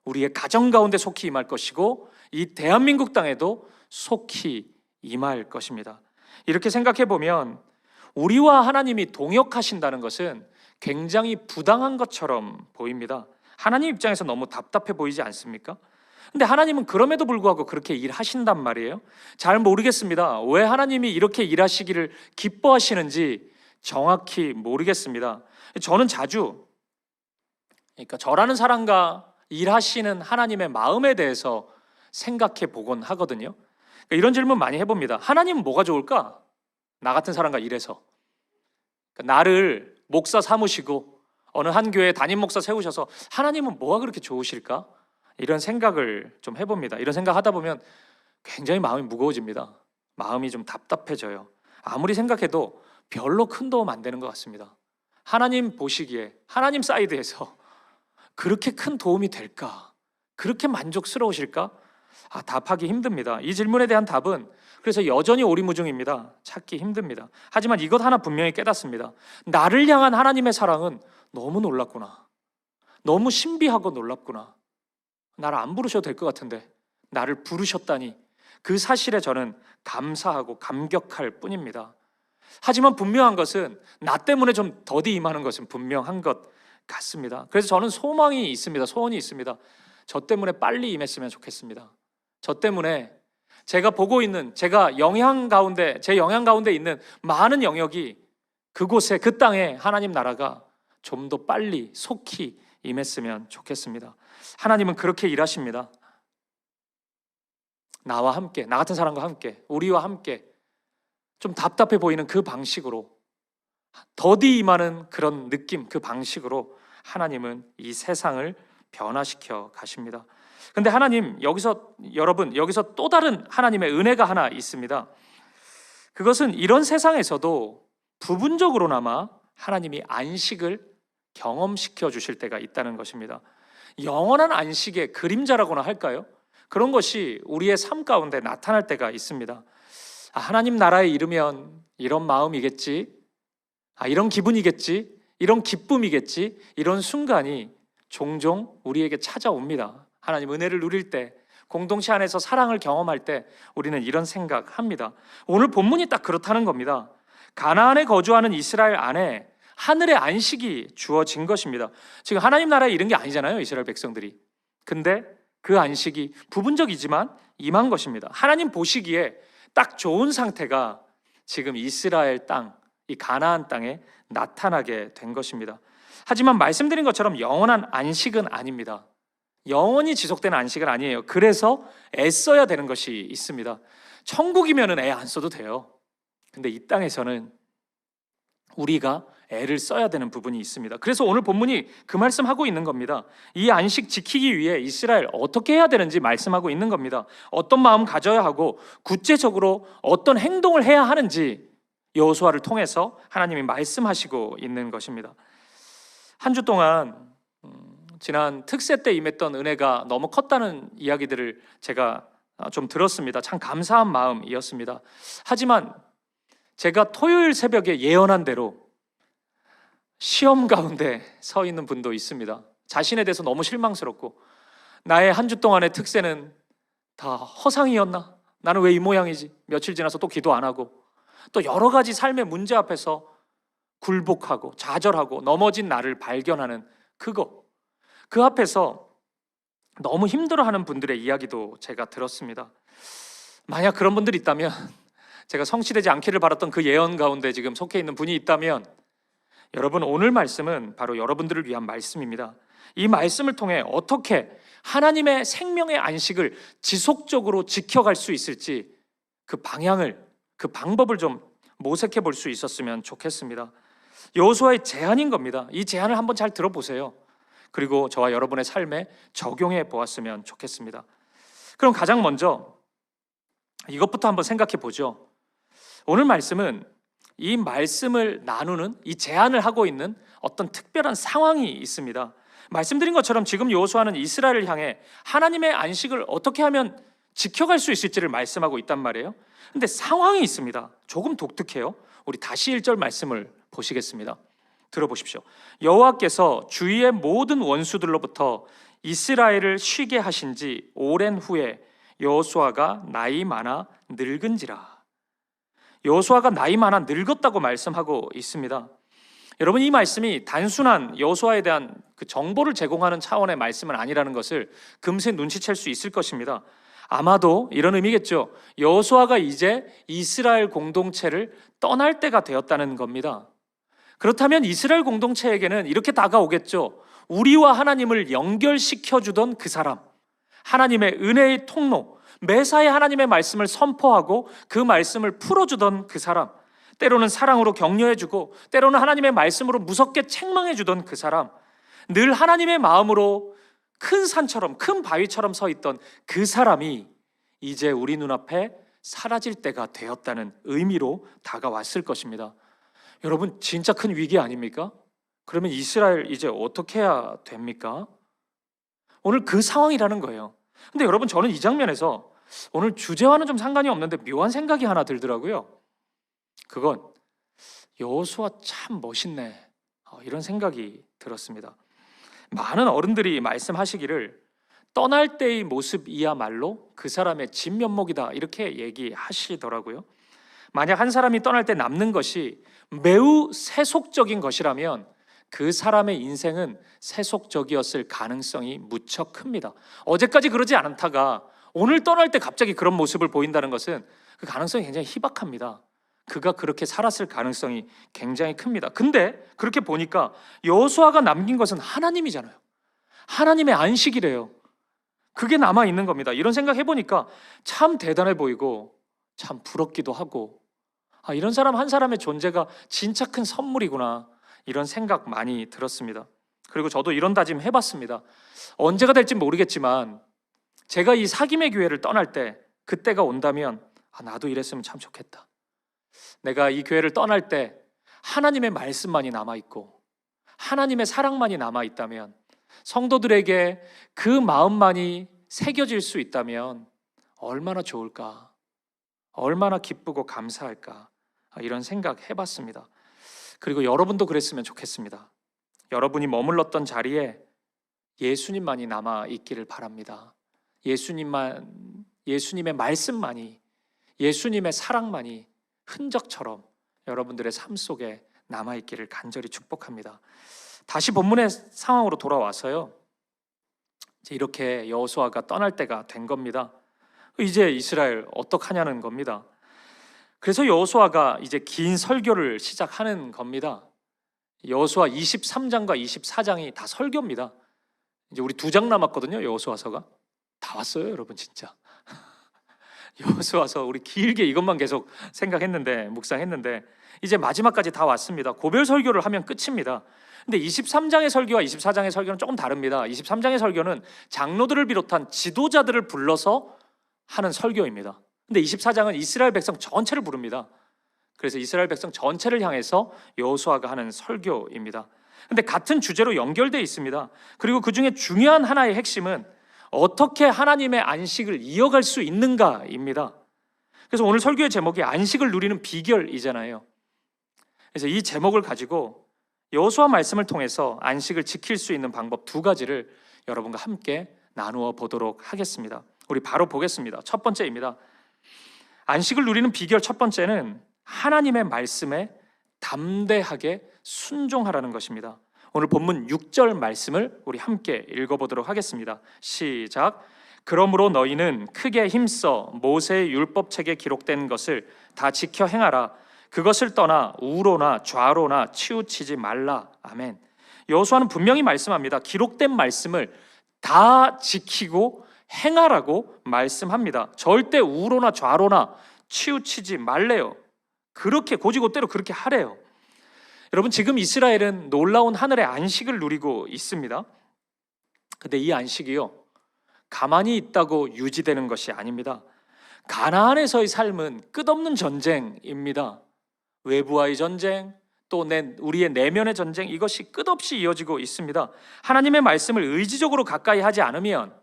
우리의 가정 가운데 속히 임할 것이고 이 대한민국 땅에도 속히 임할 것입니다. 이렇게 생각해 보면 우리와 하나님이 동역하신다는 것은 굉장히 부당한 것처럼 보입니다. 하나님 입장에서 너무 답답해 보이지 않습니까? 근데 하나님은 그럼에도 불구하고 그렇게 일하신단 말이에요. 잘 모르겠습니다. 왜 하나님이 이렇게 일하시기를 기뻐하시는지 정확히 모르겠습니다. 저는 자주, 그러니까 저라는 사람과 일하시는 하나님의 마음에 대해서 생각해 보곤 하거든요. 그러니까 이런 질문 많이 해봅니다. 하나님은 뭐가 좋을까? 나 같은 사람과 일해서. 그러니까 나를 목사 삼으시고 어느 한 교회에 담임 목사 세우셔서 하나님은 뭐가 그렇게 좋으실까? 이런 생각을 좀 해봅니다. 이런 생각 하다 보면 굉장히 마음이 무거워집니다. 마음이 좀 답답해져요. 아무리 생각해도 별로 큰 도움 안 되는 것 같습니다. 하나님 보시기에, 하나님 사이드에서 그렇게 큰 도움이 될까? 그렇게 만족스러우실까? 답하기 힘듭니다. 이 질문에 대한 답은 그래서 여전히 오리무중입니다. 찾기 힘듭니다. 하지만 이것 하나 분명히 깨닫습니다. 나를 향한 하나님의 사랑은 너무 놀랍구나. 너무 신비하고 놀랍구나. 나를 안 부르셔도 될 것 같은데 나를 부르셨다니, 그 사실에 저는 감사하고 감격할 뿐입니다. 하지만 분명한 것은 나 때문에 좀 더디 임하는 것은 분명한 것 같습니다. 그래서 저는 소망이 있습니다. 소원이 있습니다. 저 때문에 빨리 임했으면 좋겠습니다. 저 때문에 제가 보고 있는, 제가 제 영향 가운데 있는 많은 영역이 그곳에, 그 땅에 하나님 나라가 좀 더 빨리 속히 임했으면 좋겠습니다. 하나님은 그렇게 일하십니다. 나와 함께, 나 같은 사람과 함께, 우리와 함께 좀 답답해 보이는 그 방식으로, 더디 임하는 그런 느낌, 그 방식으로 하나님은 이 세상을 변화시켜 가십니다. 근데 하나님, 여기서 또 다른 하나님의 은혜가 하나 있습니다. 그것은 이런 세상에서도 부분적으로나마 하나님이 안식을 경험시켜 주실 때가 있다는 것입니다. 영원한 안식의 그림자라고나 할까요? 그런 것이 우리의 삶 가운데 나타날 때가 있습니다. 하나님 나라에 이르면 이런 마음이겠지, 이런 기분이겠지, 이런 기쁨이겠지, 이런 순간이 종종 우리에게 찾아옵니다. 하나님 은혜를 누릴 때, 공동체 안에서 사랑을 경험할 때 우리는 이런 생각합니다. 오늘 본문이 딱 그렇다는 겁니다. 가나안에 거주하는 이스라엘 안에 하늘의 안식이 주어진 것입니다. 지금 하나님 나라에 이른 게 아니잖아요, 이스라엘 백성들이. 근데 그 안식이 부분적이지만 임한 것입니다. 하나님 보시기에 딱 좋은 상태가 지금 이스라엘 땅, 이 가나안 땅에 나타나게 된 것입니다. 하지만 말씀드린 것처럼 영원한 안식은 아닙니다. 영원히 지속되는 안식은 아니에요. 그래서 애써야 되는 것이 있습니다. 천국이면은 애 안 써도 돼요. 근데 이 땅에서는 우리가 애를 써야 되는 부분이 있습니다. 그래서 오늘 본문이 그 말씀하고 있는 겁니다. 이 안식 지키기 위해 이스라엘 어떻게 해야 되는지 말씀하고 있는 겁니다. 어떤 마음 가져야 하고 구체적으로 어떤 행동을 해야 하는지 여호수아를 통해서 하나님이 말씀하시고 있는 것입니다. 한 주 동안 지난 특세 때 임했던 은혜가 너무 컸다는 이야기들을 제가 좀 들었습니다. 참 감사한 마음이었습니다. 하지만 제가 토요일 새벽에 예언한 대로 시험 가운데 서 있는 분도 있습니다. 자신에 대해서 너무 실망스럽고 나의 한 주 동안의 특세는 다 허상이었나? 나는 왜 이 모양이지? 며칠 지나서 또 기도 안 하고 또 여러 가지 삶의 문제 앞에서 굴복하고 좌절하고 넘어진 나를 발견하는 그 앞에서 너무 힘들어하는 분들의 이야기도 제가 들었습니다. 만약 그런 분들이 있다면 제가 성취되지 않기를 바랐던 그 예언 가운데 지금 속해 있는 분이 있다면 여러분, 오늘 말씀은 바로 여러분들을 위한 말씀입니다. 이 말씀을 통해 어떻게 하나님의 생명의 안식을 지속적으로 지켜갈 수 있을지 그 방향을, 그 방법을 좀 모색해 볼 수 있었으면 좋겠습니다. 여호수아의 제안인 겁니다. 이 제안을 한번 잘 들어보세요. 그리고 저와 여러분의 삶에 적용해 보았으면 좋겠습니다. 그럼 가장 먼저 이것부터 한번 생각해 보죠. 오늘 말씀은 이 말씀을 나누는, 이 제안을 하고 있는 어떤 특별한 상황이 있습니다. 말씀드린 것처럼 지금 여호수아는 이스라엘을 향해 하나님의 안식을 어떻게 하면 지켜갈 수 있을지를 말씀하고 있단 말이에요. 근데 상황이 있습니다. 조금 독특해요. 우리 다시 1절 말씀을 보시겠습니다. 들어보십시오. 여호와께서 주위의 모든 원수들로부터 이스라엘을 쉬게 하신 지 오랜 후에 여호수아가 나이 많아 늙은지라. 여호수아가 나이 많아 늙었다고 말씀하고 있습니다. 여러분, 이 말씀이 단순한 여호수아에 대한 그 정보를 제공하는 차원의 말씀은 아니라는 것을 금세 눈치챌 수 있을 것입니다. 아마도 이런 의미겠죠. 여호수아가 이제 이스라엘 공동체를 떠날 때가 되었다는 겁니다. 그렇다면 이스라엘 공동체에게는 이렇게 다가오겠죠. 우리와 하나님을 연결시켜주던 그 사람, 하나님의 은혜의 통로, 매사에 하나님의 말씀을 선포하고 그 말씀을 풀어주던 그 사람, 때로는 사랑으로 격려해주고 때로는 하나님의 말씀으로 무섭게 책망해주던 그 사람, 늘 하나님의 마음으로 큰 산처럼, 큰 바위처럼 서 있던 그 사람이 이제 우리 눈앞에 사라질 때가 되었다는 의미로 다가왔을 것입니다. 여러분, 진짜 큰 위기 아닙니까? 그러면 이스라엘 이제 어떻게 해야 됩니까? 오늘 그 상황이라는 거예요. 근데 여러분, 저는 이 장면에서 오늘 주제와는 좀 상관이 없는데 묘한 생각이 하나 들더라고요. 그건 여호수아 참 멋있네, 이런 생각이 들었습니다. 많은 어른들이 말씀하시기를 떠날 때의 모습이야말로 그 사람의 진면목이다, 이렇게 얘기하시더라고요. 만약 한 사람이 떠날 때 남는 것이 매우 세속적인 것이라면 그 사람의 인생은 세속적이었을 가능성이 무척 큽니다. 어제까지 그러지 않다가 오늘 떠날 때 갑자기 그런 모습을 보인다는 것은 그 가능성이 굉장히 희박합니다. 그가 그렇게 살았을 가능성이 굉장히 큽니다. 근데 그렇게 보니까 여호수아가 남긴 것은 하나님이잖아요. 하나님의 안식이래요. 그게 남아있는 겁니다. 이런 생각 해보니까 참 대단해 보이고 참 부럽기도 하고, 이런 사람 한 사람의 존재가 진짜 큰 선물이구나, 이런 생각 많이 들었습니다. 그리고 저도 이런 다짐 해봤습니다. 언제가 될지 모르겠지만 제가 이 사김의 교회를 떠날 때, 그때가 온다면 나도 이랬으면 참 좋겠다. 내가 이 교회를 떠날 때 하나님의 말씀만이 남아있고 하나님의 사랑만이 남아있다면, 성도들에게 그 마음만이 새겨질 수 있다면 얼마나 좋을까, 얼마나 기쁘고 감사할까, 이런 생각 해봤습니다. 그리고 여러분도 그랬으면 좋겠습니다. 여러분이 머물렀던 자리에 예수님만이 남아있기를 바랍니다. 예수님의 말씀만이, 예수님의 사랑만이 흔적처럼 여러분들의 삶 속에 남아있기를 간절히 축복합니다. 다시 본문의 상황으로 돌아와서요, 이제 이렇게 여호수아가 떠날 때가 된 겁니다. 이제 이스라엘 어떡하냐는 겁니다. 그래서 여호수아가 이제 긴 설교를 시작하는 겁니다. 여호수아 23장과 24장이 다 설교입니다. 이제 우리 2장 남았거든요. 여호수아서가 다 왔어요, 여러분. 진짜 여호수아서 우리 길게 이것만 계속 생각했는데, 묵상했는데 이제 마지막까지 다 왔습니다. 고별 설교를 하면 끝입니다. 근데 23장의 설교와 24장의 설교는 조금 다릅니다. 23장의 설교는 장로들을 비롯한 지도자들을 불러서 하는 설교입니다. 근데 24장은 이스라엘 백성 전체를 부릅니다. 그래서 이스라엘 백성 전체를 향해서 여호수아가 하는 설교입니다. 근데 같은 주제로 연결되어 있습니다. 그리고 그 중에 중요한 하나의 핵심은 어떻게 하나님의 안식을 이어갈 수 있는가입니다. 그래서 오늘 설교의 제목이 안식을 누리는 비결이잖아요. 그래서 이 제목을 가지고 여호수아 말씀을 통해서 안식을 지킬 수 있는 방법 2가지를 여러분과 함께 나누어 보도록 하겠습니다. 우리 바로 보겠습니다. 첫 번째입니다. 안식을 누리는 비결 첫 번째는 하나님의 말씀에 담대하게 순종하라는 것입니다. 오늘 본문 6절 말씀을 우리 함께 읽어보도록 하겠습니다. 시작. 그러므로 너희는 크게 힘써 모세의 율법책에 기록된 것을 다 지켜 행하라. 그것을 떠나 우로나 좌로나 치우치지 말라. 아멘. 여호수아는 분명히 말씀합니다. 기록된 말씀을 다 지키고 행하라고 말씀합니다. 절대 우로나 좌로나 치우치지 말래요. 그렇게 고지고대로 그렇게 하래요. 여러분, 지금 이스라엘은 놀라운 하늘의 안식을 누리고 있습니다. 근데 이 안식이요, 가만히 있다고 유지되는 것이 아닙니다. 가나안에서의 삶은 끝없는 전쟁입니다. 외부와의 전쟁, 또 우리의 내면의 전쟁, 이것이 끝없이 이어지고 있습니다. 하나님의 말씀을 의지적으로 가까이 하지 않으면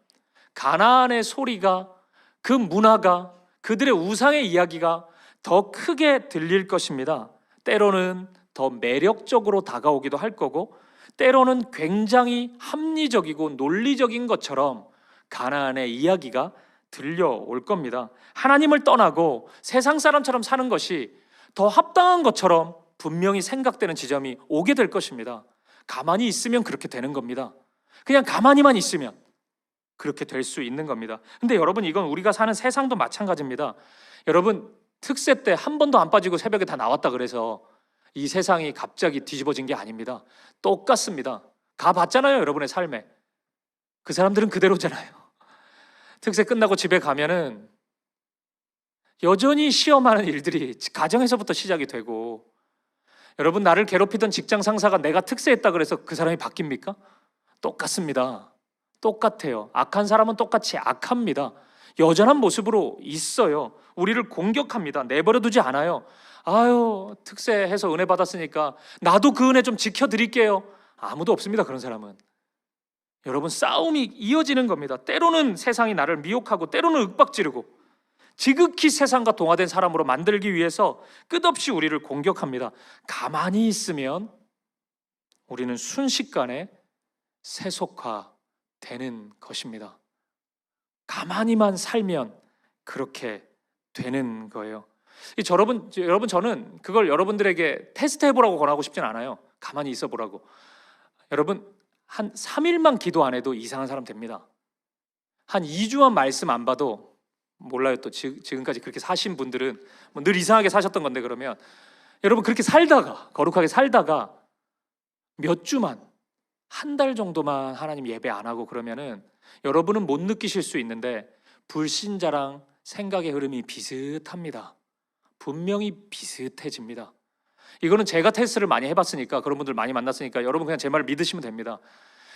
가나안의 소리가, 그 문화가, 그들의 우상의 이야기가 더 크게 들릴 것입니다. 때로는 더 매력적으로 다가오기도 할 거고, 때로는 굉장히 합리적이고 논리적인 것처럼 가나안의 이야기가 들려올 겁니다. 하나님을 떠나고 세상 사람처럼 사는 것이 더 합당한 것처럼 분명히 생각되는 지점이 오게 될 것입니다. 가만히 있으면 그렇게 되는 겁니다. 그냥 가만히만 있으면 그렇게 될 수 있는 겁니다. 근데 여러분, 이건 우리가 사는 세상도 마찬가지입니다. 여러분, 특세 때 한 번도 안 빠지고 새벽에 다 나왔다 그래서 이 세상이 갑자기 뒤집어진 게 아닙니다. 똑같습니다. 가봤잖아요, 여러분의 삶에. 그 사람들은 그대로잖아요. 특세 끝나고 집에 가면은 여전히 시험하는 일들이 가정에서부터 시작이 되고, 여러분, 나를 괴롭히던 직장 상사가 내가 특세했다 그래서 그 사람이 바뀝니까? 똑같습니다. 똑같아요. 악한 사람은 똑같이 악합니다. 여전한 모습으로 있어요. 우리를 공격합니다. 내버려 두지 않아요. 아유, 특세해서 은혜 받았으니까 나도 그 은혜 좀 지켜드릴게요. 아무도 없습니다, 그런 사람은. 여러분, 싸움이 이어지는 겁니다. 때로는 세상이 나를 미혹하고 때로는 윽박지르고 지극히 세상과 동화된 사람으로 만들기 위해서 끝없이 우리를 공격합니다. 가만히 있으면 우리는 순식간에 세속화되는 것입니다. 가만히만 살면 그렇게 되는 거예요. 여러분, 저는 그걸 여러분들에게 테스트 해보라고 권하고 싶진 않아요. 가만히 있어 보라고. 여러분, 한 3일만 기도 안 해도 이상한 사람 됩니다. 한 2주만 말씀 안 봐도 몰라요. 또 지금까지 그렇게 사신 분들은 뭐 늘 이상하게 사셨던 건데, 그러면 여러분, 그렇게 살다가, 거룩하게 살다가 몇 주만, 한 달 정도만 하나님 예배 안 하고 그러면은 여러분은 못 느끼실 수 있는데 불신자랑 생각의 흐름이 비슷합니다. 분명히 비슷해집니다. 이거는 제가 테스트를 많이 해봤으니까, 그런 분들 많이 만났으니까 여러분 그냥 제 말을 믿으시면 됩니다.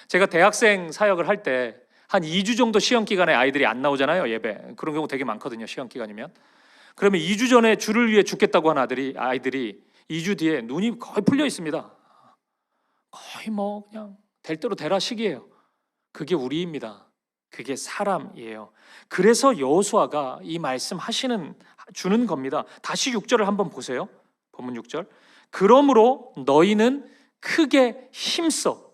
제가 대학생 사역을 할 때 한 2주 정도 시험 기간에 아이들이 안 나오잖아요, 예배. 그런 경우 되게 많거든요, 시험 기간이면. 그러면 2주 전에 주를 위해 죽겠다고 한 아이들이 2주 뒤에 눈이 거의 풀려 있습니다. 거의 뭐 그냥 될 대로 되라 식이에요. 그게 우리입니다. 그게 사람이에요. 그래서 여호수아가 이 말씀 주는 겁니다. 다시 6절을 한번 보세요. 본문 6절. 그러므로 너희는 크게 힘써.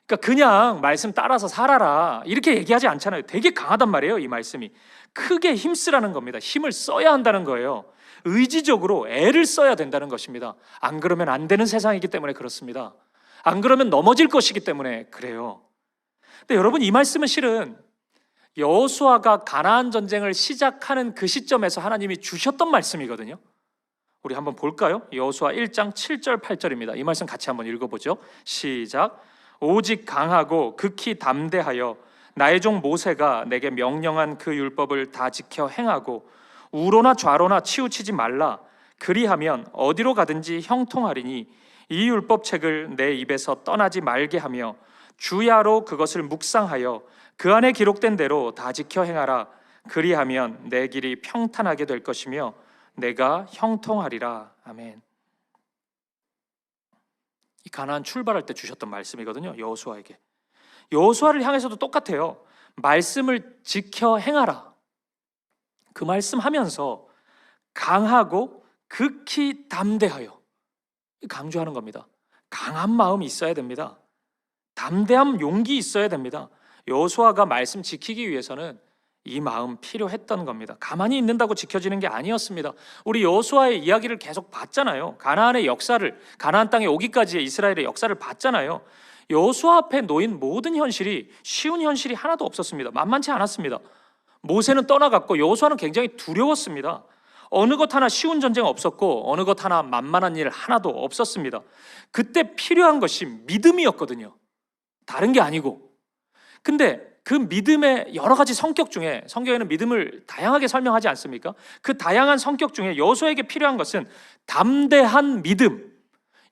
그러니까 그냥 말씀 따라서 살아라 이렇게 얘기하지 않잖아요. 되게 강하단 말이에요, 이 말씀이. 크게 힘쓰라는 겁니다. 힘을 써야 한다는 거예요. 의지적으로 애를 써야 된다는 것입니다. 안 그러면 안 되는 세상이기 때문에 그렇습니다. 안 그러면 넘어질 것이기 때문에 그래요. 근데 여러분, 이 말씀은 실은 여호수아가 가나안 전쟁을 시작하는 그 시점에서 하나님이 주셨던 말씀이거든요. 우리 한번 볼까요? 여호수아 1장 7절 8절입니다. 이 말씀 같이 한번 읽어보죠. 시작. 오직 강하고 극히 담대하여 나의 종 모세가 내게 명령한 그 율법을 다 지켜 행하고 우로나 좌로나 치우치지 말라. 그리하면 어디로 가든지 형통하리니 이 율법책을 내 입에서 떠나지 말게 하며 주야로 그것을 묵상하여 그 안에 기록된 대로 다 지켜 행하라. 그리하면 내 길이 평탄하게 될 것이며 내가 형통하리라. 아멘. 이 가나안 출발할 때 주셨던 말씀이거든요. 여호수아에게. 여호수아를 향해서도 똑같아요. 말씀을 지켜 행하라. 그 말씀하면서 강하고 극히 담대하여, 강조하는 겁니다. 강한 마음이 있어야 됩니다. 담대함, 용기 있어야 됩니다. 여호수아가 말씀 지키기 위해서는 이 마음 필요했던 겁니다. 가만히 있는다고 지켜지는 게 아니었습니다. 우리 여호수아의 이야기를 계속 봤잖아요. 가나안의 역사를, 가나안 땅에 오기까지의 이스라엘의 역사를 봤잖아요. 여호수아 앞에 놓인 모든 현실이 쉬운 현실이 하나도 없었습니다. 만만치 않았습니다. 모세는 떠나갔고 여호수아는 굉장히 두려웠습니다. 어느 것 하나 쉬운 전쟁 없었고 어느 것 하나 만만한 일 하나도 없었습니다. 그때 필요한 것이 믿음이었거든요. 다른 게 아니고. 근데 그 믿음의 여러 가지 성격 중에, 성경에는 믿음을 다양하게 설명하지 않습니까? 그 다양한 성격 중에 여호수아에게 필요한 것은 담대한 믿음,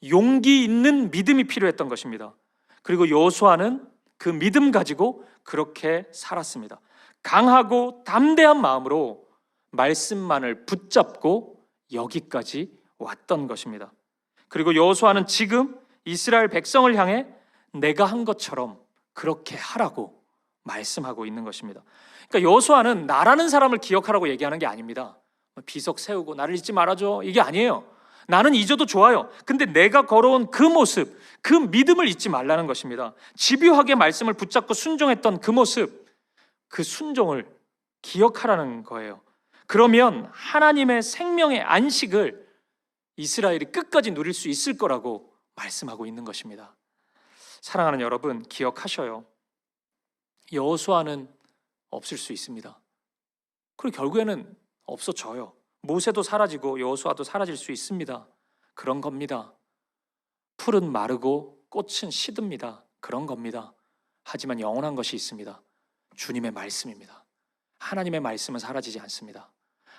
용기 있는 믿음이 필요했던 것입니다. 그리고 여호수아는 그 믿음 가지고 그렇게 살았습니다. 강하고 담대한 마음으로 말씀만을 붙잡고 여기까지 왔던 것입니다. 그리고 여호수아는 지금 이스라엘 백성을 향해 내가 한 것처럼 그렇게 하라고 말씀하고 있는 것입니다. 그러니까 여호수아는 나라는 사람을 기억하라고 얘기하는 게 아닙니다. 비석 세우고 나를 잊지 말아줘, 이게 아니에요. 나는 잊어도 좋아요. 근데 내가 걸어온 그 모습, 그 믿음을 잊지 말라는 것입니다. 집요하게 말씀을 붙잡고 순종했던 그 모습, 그 순종을 기억하라는 거예요. 그러면 하나님의 생명의 안식을 이스라엘이 끝까지 누릴 수 있을 거라고 말씀하고 있는 것입니다. 사랑하는 여러분, 기억하셔요. 여호수아는 없을 수 있습니다. 그리고 결국에는 없어져요. 모세도 사라지고 여호수아도 사라질 수 있습니다. 그런 겁니다. 풀은 마르고 꽃은 시듭니다. 그런 겁니다. 하지만 영원한 것이 있습니다. 주님의 말씀입니다. 하나님의 말씀은 사라지지 않습니다.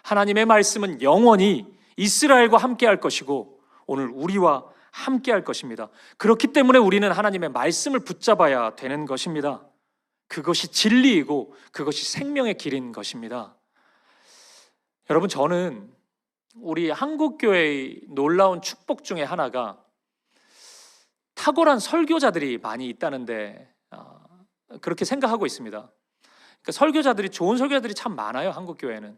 하나님의 말씀은 영원히 이스라엘과 함께 할 것이고 오늘 우리와 함께 할 것입니다. 그렇기 때문에 우리는 하나님의 말씀을 붙잡아야 되는 것입니다. 그것이 진리이고 그것이 생명의 길인 것입니다. 여러분, 저는 우리 한국교회의 놀라운 축복 중에 하나가 탁월한 설교자들이 많이 있다는데 그렇게 생각하고 있습니다. 그러니까 설교자들이, 좋은 설교자들이 참 많아요, 한국교회는.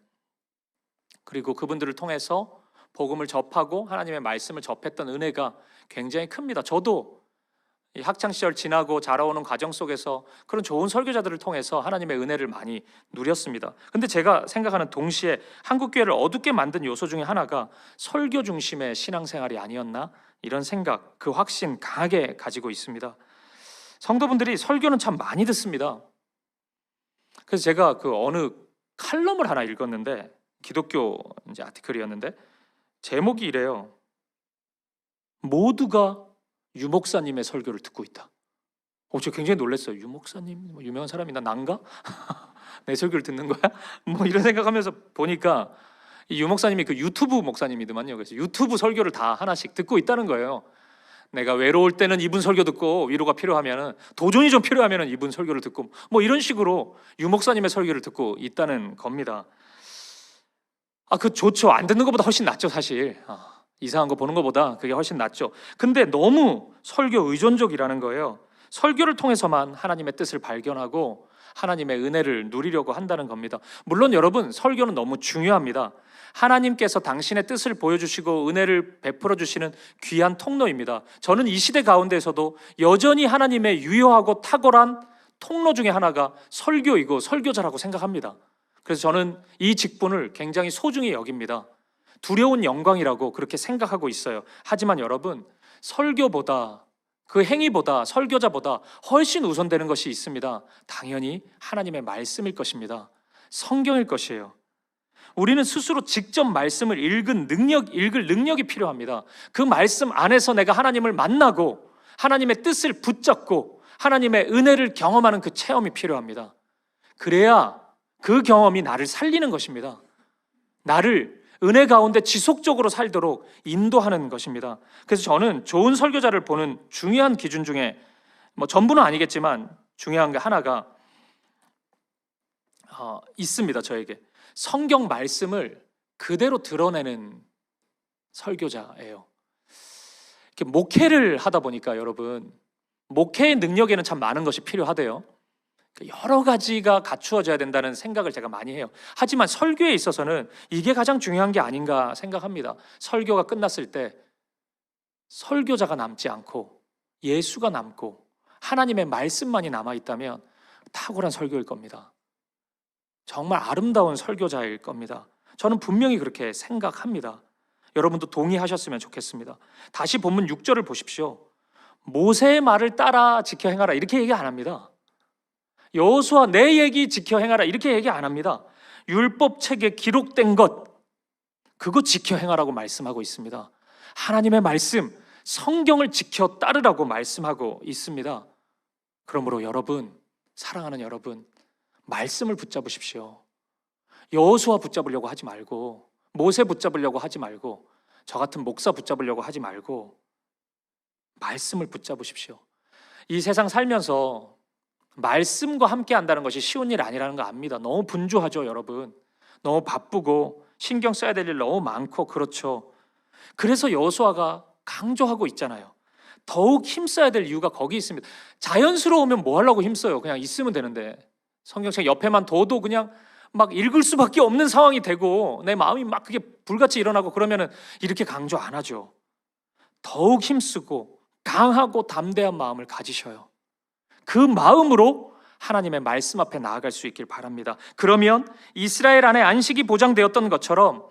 그리고 그분들을 통해서 복음을 접하고 하나님의 말씀을 접했던 은혜가 굉장히 큽니다. 저도 이 학창시절 지나고 자라오는 과정 속에서 그런 좋은 설교자들을 통해서 하나님의 은혜를 많이 누렸습니다. 근데 제가 생각하는 동시에 한국교회를 어둡게 만든 요소 중에 하나가 설교 중심의 신앙생활이 아니었나, 이런 생각, 그 확신 강하게 가지고 있습니다. 성도분들이 설교는 참 많이 듣습니다. 그래서 제가 그 어느 칼럼을 하나 읽었는데, 기독교 이제 아티클이었는데 제목이 이래요. 모두가 유 목사님의 설교를 듣고 있다. 저 굉장히 놀랐어요. 유 목사님, 뭐 유명한 사람이나 난가? 내 설교를 듣는 거야? 뭐 이런 생각하면서 보니까 이 유 목사님이 그 유튜브 목사님이더만요. 그래서 유튜브 설교를 다 하나씩 듣고 있다는 거예요. 내가 외로울 때는 이분 설교 듣고, 위로가 필요하면은, 도전이 좀 필요하면은 이분 설교를 듣고, 뭐 이런 식으로 유 목사님의 설교를 듣고 있다는 겁니다. 그 좋죠. 안 듣는 것보다 훨씬 낫죠, 사실. 이상한 거 보는 것보다 그게 훨씬 낫죠. 근데 너무 설교 의존적이라는 거예요. 설교를 통해서만 하나님의 뜻을 발견하고 하나님의 은혜를 누리려고 한다는 겁니다. 물론 여러분, 설교는 너무 중요합니다. 하나님께서 당신의 뜻을 보여주시고 은혜를 베풀어 주시는 귀한 통로입니다. 저는 이 시대 가운데서도 여전히 하나님의 유효하고 탁월한 통로 중에 하나가 설교이고 설교자라고 생각합니다. 그래서 저는 이 직분을 굉장히 소중히 여깁니다. 두려운 영광이라고 그렇게 생각하고 있어요. 하지만 여러분, 설교보다 그 행위보다, 설교자보다 훨씬 우선되는 것이 있습니다. 당연히 하나님의 말씀일 것입니다. 성경일 것이에요. 우리는 스스로 직접 말씀을 읽을 능력이 필요합니다. 그 말씀 안에서 내가 하나님을 만나고 하나님의 뜻을 붙잡고 하나님의 은혜를 경험하는 그 체험이 필요합니다. 그래야 그 경험이 나를 살리는 것입니다. 나를 은혜 가운데 지속적으로 살도록 인도하는 것입니다. 그래서 저는 좋은 설교자를 보는 중요한 기준 중에 전부는 아니겠지만 중요한 게 하나가 있습니다. 저에게 성경 말씀을 그대로 드러내는 설교자예요. 이렇게 목회를 하다 보니까 여러분, 목회의 능력에는 참 많은 것이 필요하대요. 여러 가지가 갖추어져야 된다는 생각을 제가 많이 해요. 하지만 설교에 있어서는 이게 가장 중요한 게 아닌가 생각합니다. 설교가 끝났을 때 설교자가 남지 않고 예수가 남고 하나님의 말씀만이 남아있다면 탁월한 설교일 겁니다. 정말 아름다운 설교자일 겁니다. 저는 분명히 그렇게 생각합니다. 여러분도 동의하셨으면 좋겠습니다. 다시 본문 6절을 보십시오. 모세의 말을 따라 지켜 행하라 이렇게 얘기 안 합니다. 여호수아 내 얘기 지켜 행하라 이렇게 얘기 안 합니다. 율법책에 기록된 것 그거 지켜 행하라고 말씀하고 있습니다. 하나님의 말씀, 성경을 지켜 따르라고 말씀하고 있습니다. 그러므로 여러분, 사랑하는 여러분, 말씀을 붙잡으십시오. 여호수아 붙잡으려고 하지 말고 모세 붙잡으려고 하지 말고 저 같은 목사 붙잡으려고 하지 말고 말씀을 붙잡으십시오. 이 세상 살면서 말씀과 함께 한다는 것이 쉬운 일 아니라는 거 압니다. 너무 분주하죠, 여러분. 너무 바쁘고 신경 써야 될 일 너무 많고 그렇죠. 그래서 여호수아가 강조하고 있잖아요. 더욱 힘써야 될 이유가 거기 있습니다. 자연스러우면 뭐 하려고 힘써요? 그냥 있으면 되는데 성경책 옆에만 둬도 그냥 막 읽을 수밖에 없는 상황이 되고 내 마음이 막 그게 불같이 일어나고 그러면은 이렇게 강조 안 하죠. 더욱 힘쓰고 강하고 담대한 마음을 가지셔요. 그 마음으로 하나님의 말씀 앞에 나아갈 수 있길 바랍니다. 그러면 이스라엘 안에 안식이 보장되었던 것처럼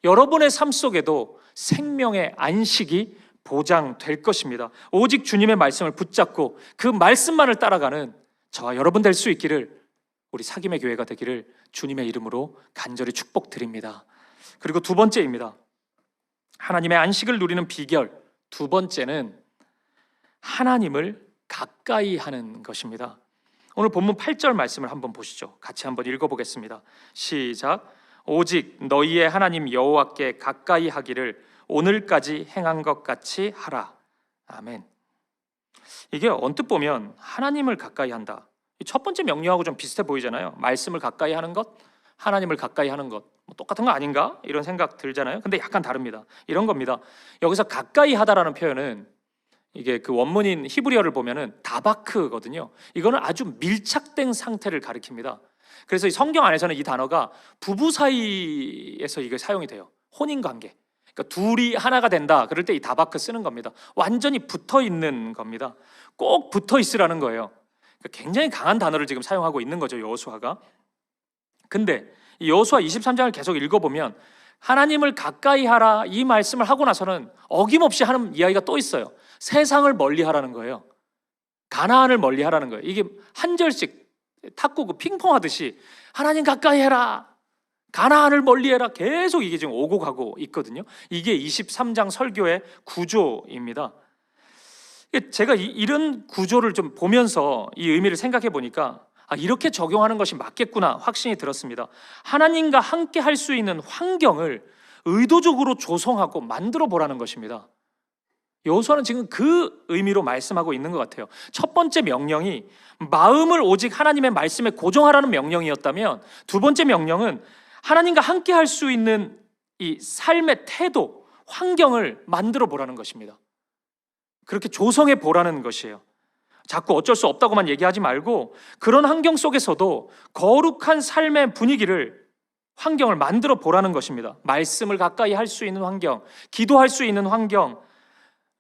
여러분의 삶 속에도 생명의 안식이 보장될 것입니다. 오직 주님의 말씀을 붙잡고 그 말씀만을 따라가는 저와 여러분 될 수 있기를, 우리 사김의 교회가 되기를 주님의 이름으로 간절히 축복드립니다. 그리고 두 번째입니다. 하나님의 안식을 누리는 비결 두 번째는 하나님을 가까이 하는 것입니다. 오늘 본문 8절 말씀을 한번 보시죠. 같이 한번 읽어보겠습니다. 시작. 오직 너희의 하나님 여호와께 가까이 하기를 오늘까지 행한 것 같이 하라. 아멘. 이게 언뜻 보면 하나님을 가까이 한다, 첫 번째 명령하고 좀 비슷해 보이잖아요. 말씀을 가까이 하는 것, 하나님을 가까이 하는 것, 똑같은 거 아닌가? 이런 생각 들잖아요. 근데 약간 다릅니다. 이런 겁니다. 여기서 가까이 하다라는 표현은 이게 그 원문인 히브리어를 보면은 다바크거든요. 이거는 아주 밀착된 상태를 가리킵니다. 그래서 이 성경 안에서는 이 단어가 부부 사이에서 이게 사용이 돼요. 혼인 관계. 그러니까 둘이 하나가 된다. 그럴 때 이 다바크 쓰는 겁니다. 완전히 붙어 있는 겁니다. 꼭 붙어 있으라는 거예요. 그러니까 굉장히 강한 단어를 지금 사용하고 있는 거죠, 여호수아가. 근데 이 여호수아 23장을 계속 읽어보면 하나님을 가까이 하라 이 말씀을 하고 나서는 어김없이 하는 이야기가 또 있어요. 세상을 멀리하라는 거예요. 가나안을 멀리하라는 거예요. 이게 한 절씩 탁구 그 핑퐁 하듯이 하나님 가까이 해라, 가나안을 멀리해라, 계속 이게 지금 오고 가고 있거든요. 이게 23장 설교의 구조입니다. 제가 이런 구조를 좀 보면서 이 의미를 생각해 보니까 이렇게 적용하는 것이 맞겠구나 확신이 들었습니다. 하나님과 함께 할 수 있는 환경을 의도적으로 조성하고 만들어 보라는 것입니다. 여호수아는 지금 그 의미로 말씀하고 있는 것 같아요. 첫 번째 명령이 마음을 오직 하나님의 말씀에 고정하라는 명령이었다면, 두 번째 명령은 하나님과 함께 할 수 있는 이 삶의 태도, 환경을 만들어 보라는 것입니다. 그렇게 조성해 보라는 것이에요. 자꾸 어쩔 수 없다고만 얘기하지 말고 그런 환경 속에서도 거룩한 삶의 분위기를, 환경을 만들어 보라는 것입니다. 말씀을 가까이 할 수 있는 환경, 기도할 수 있는 환경,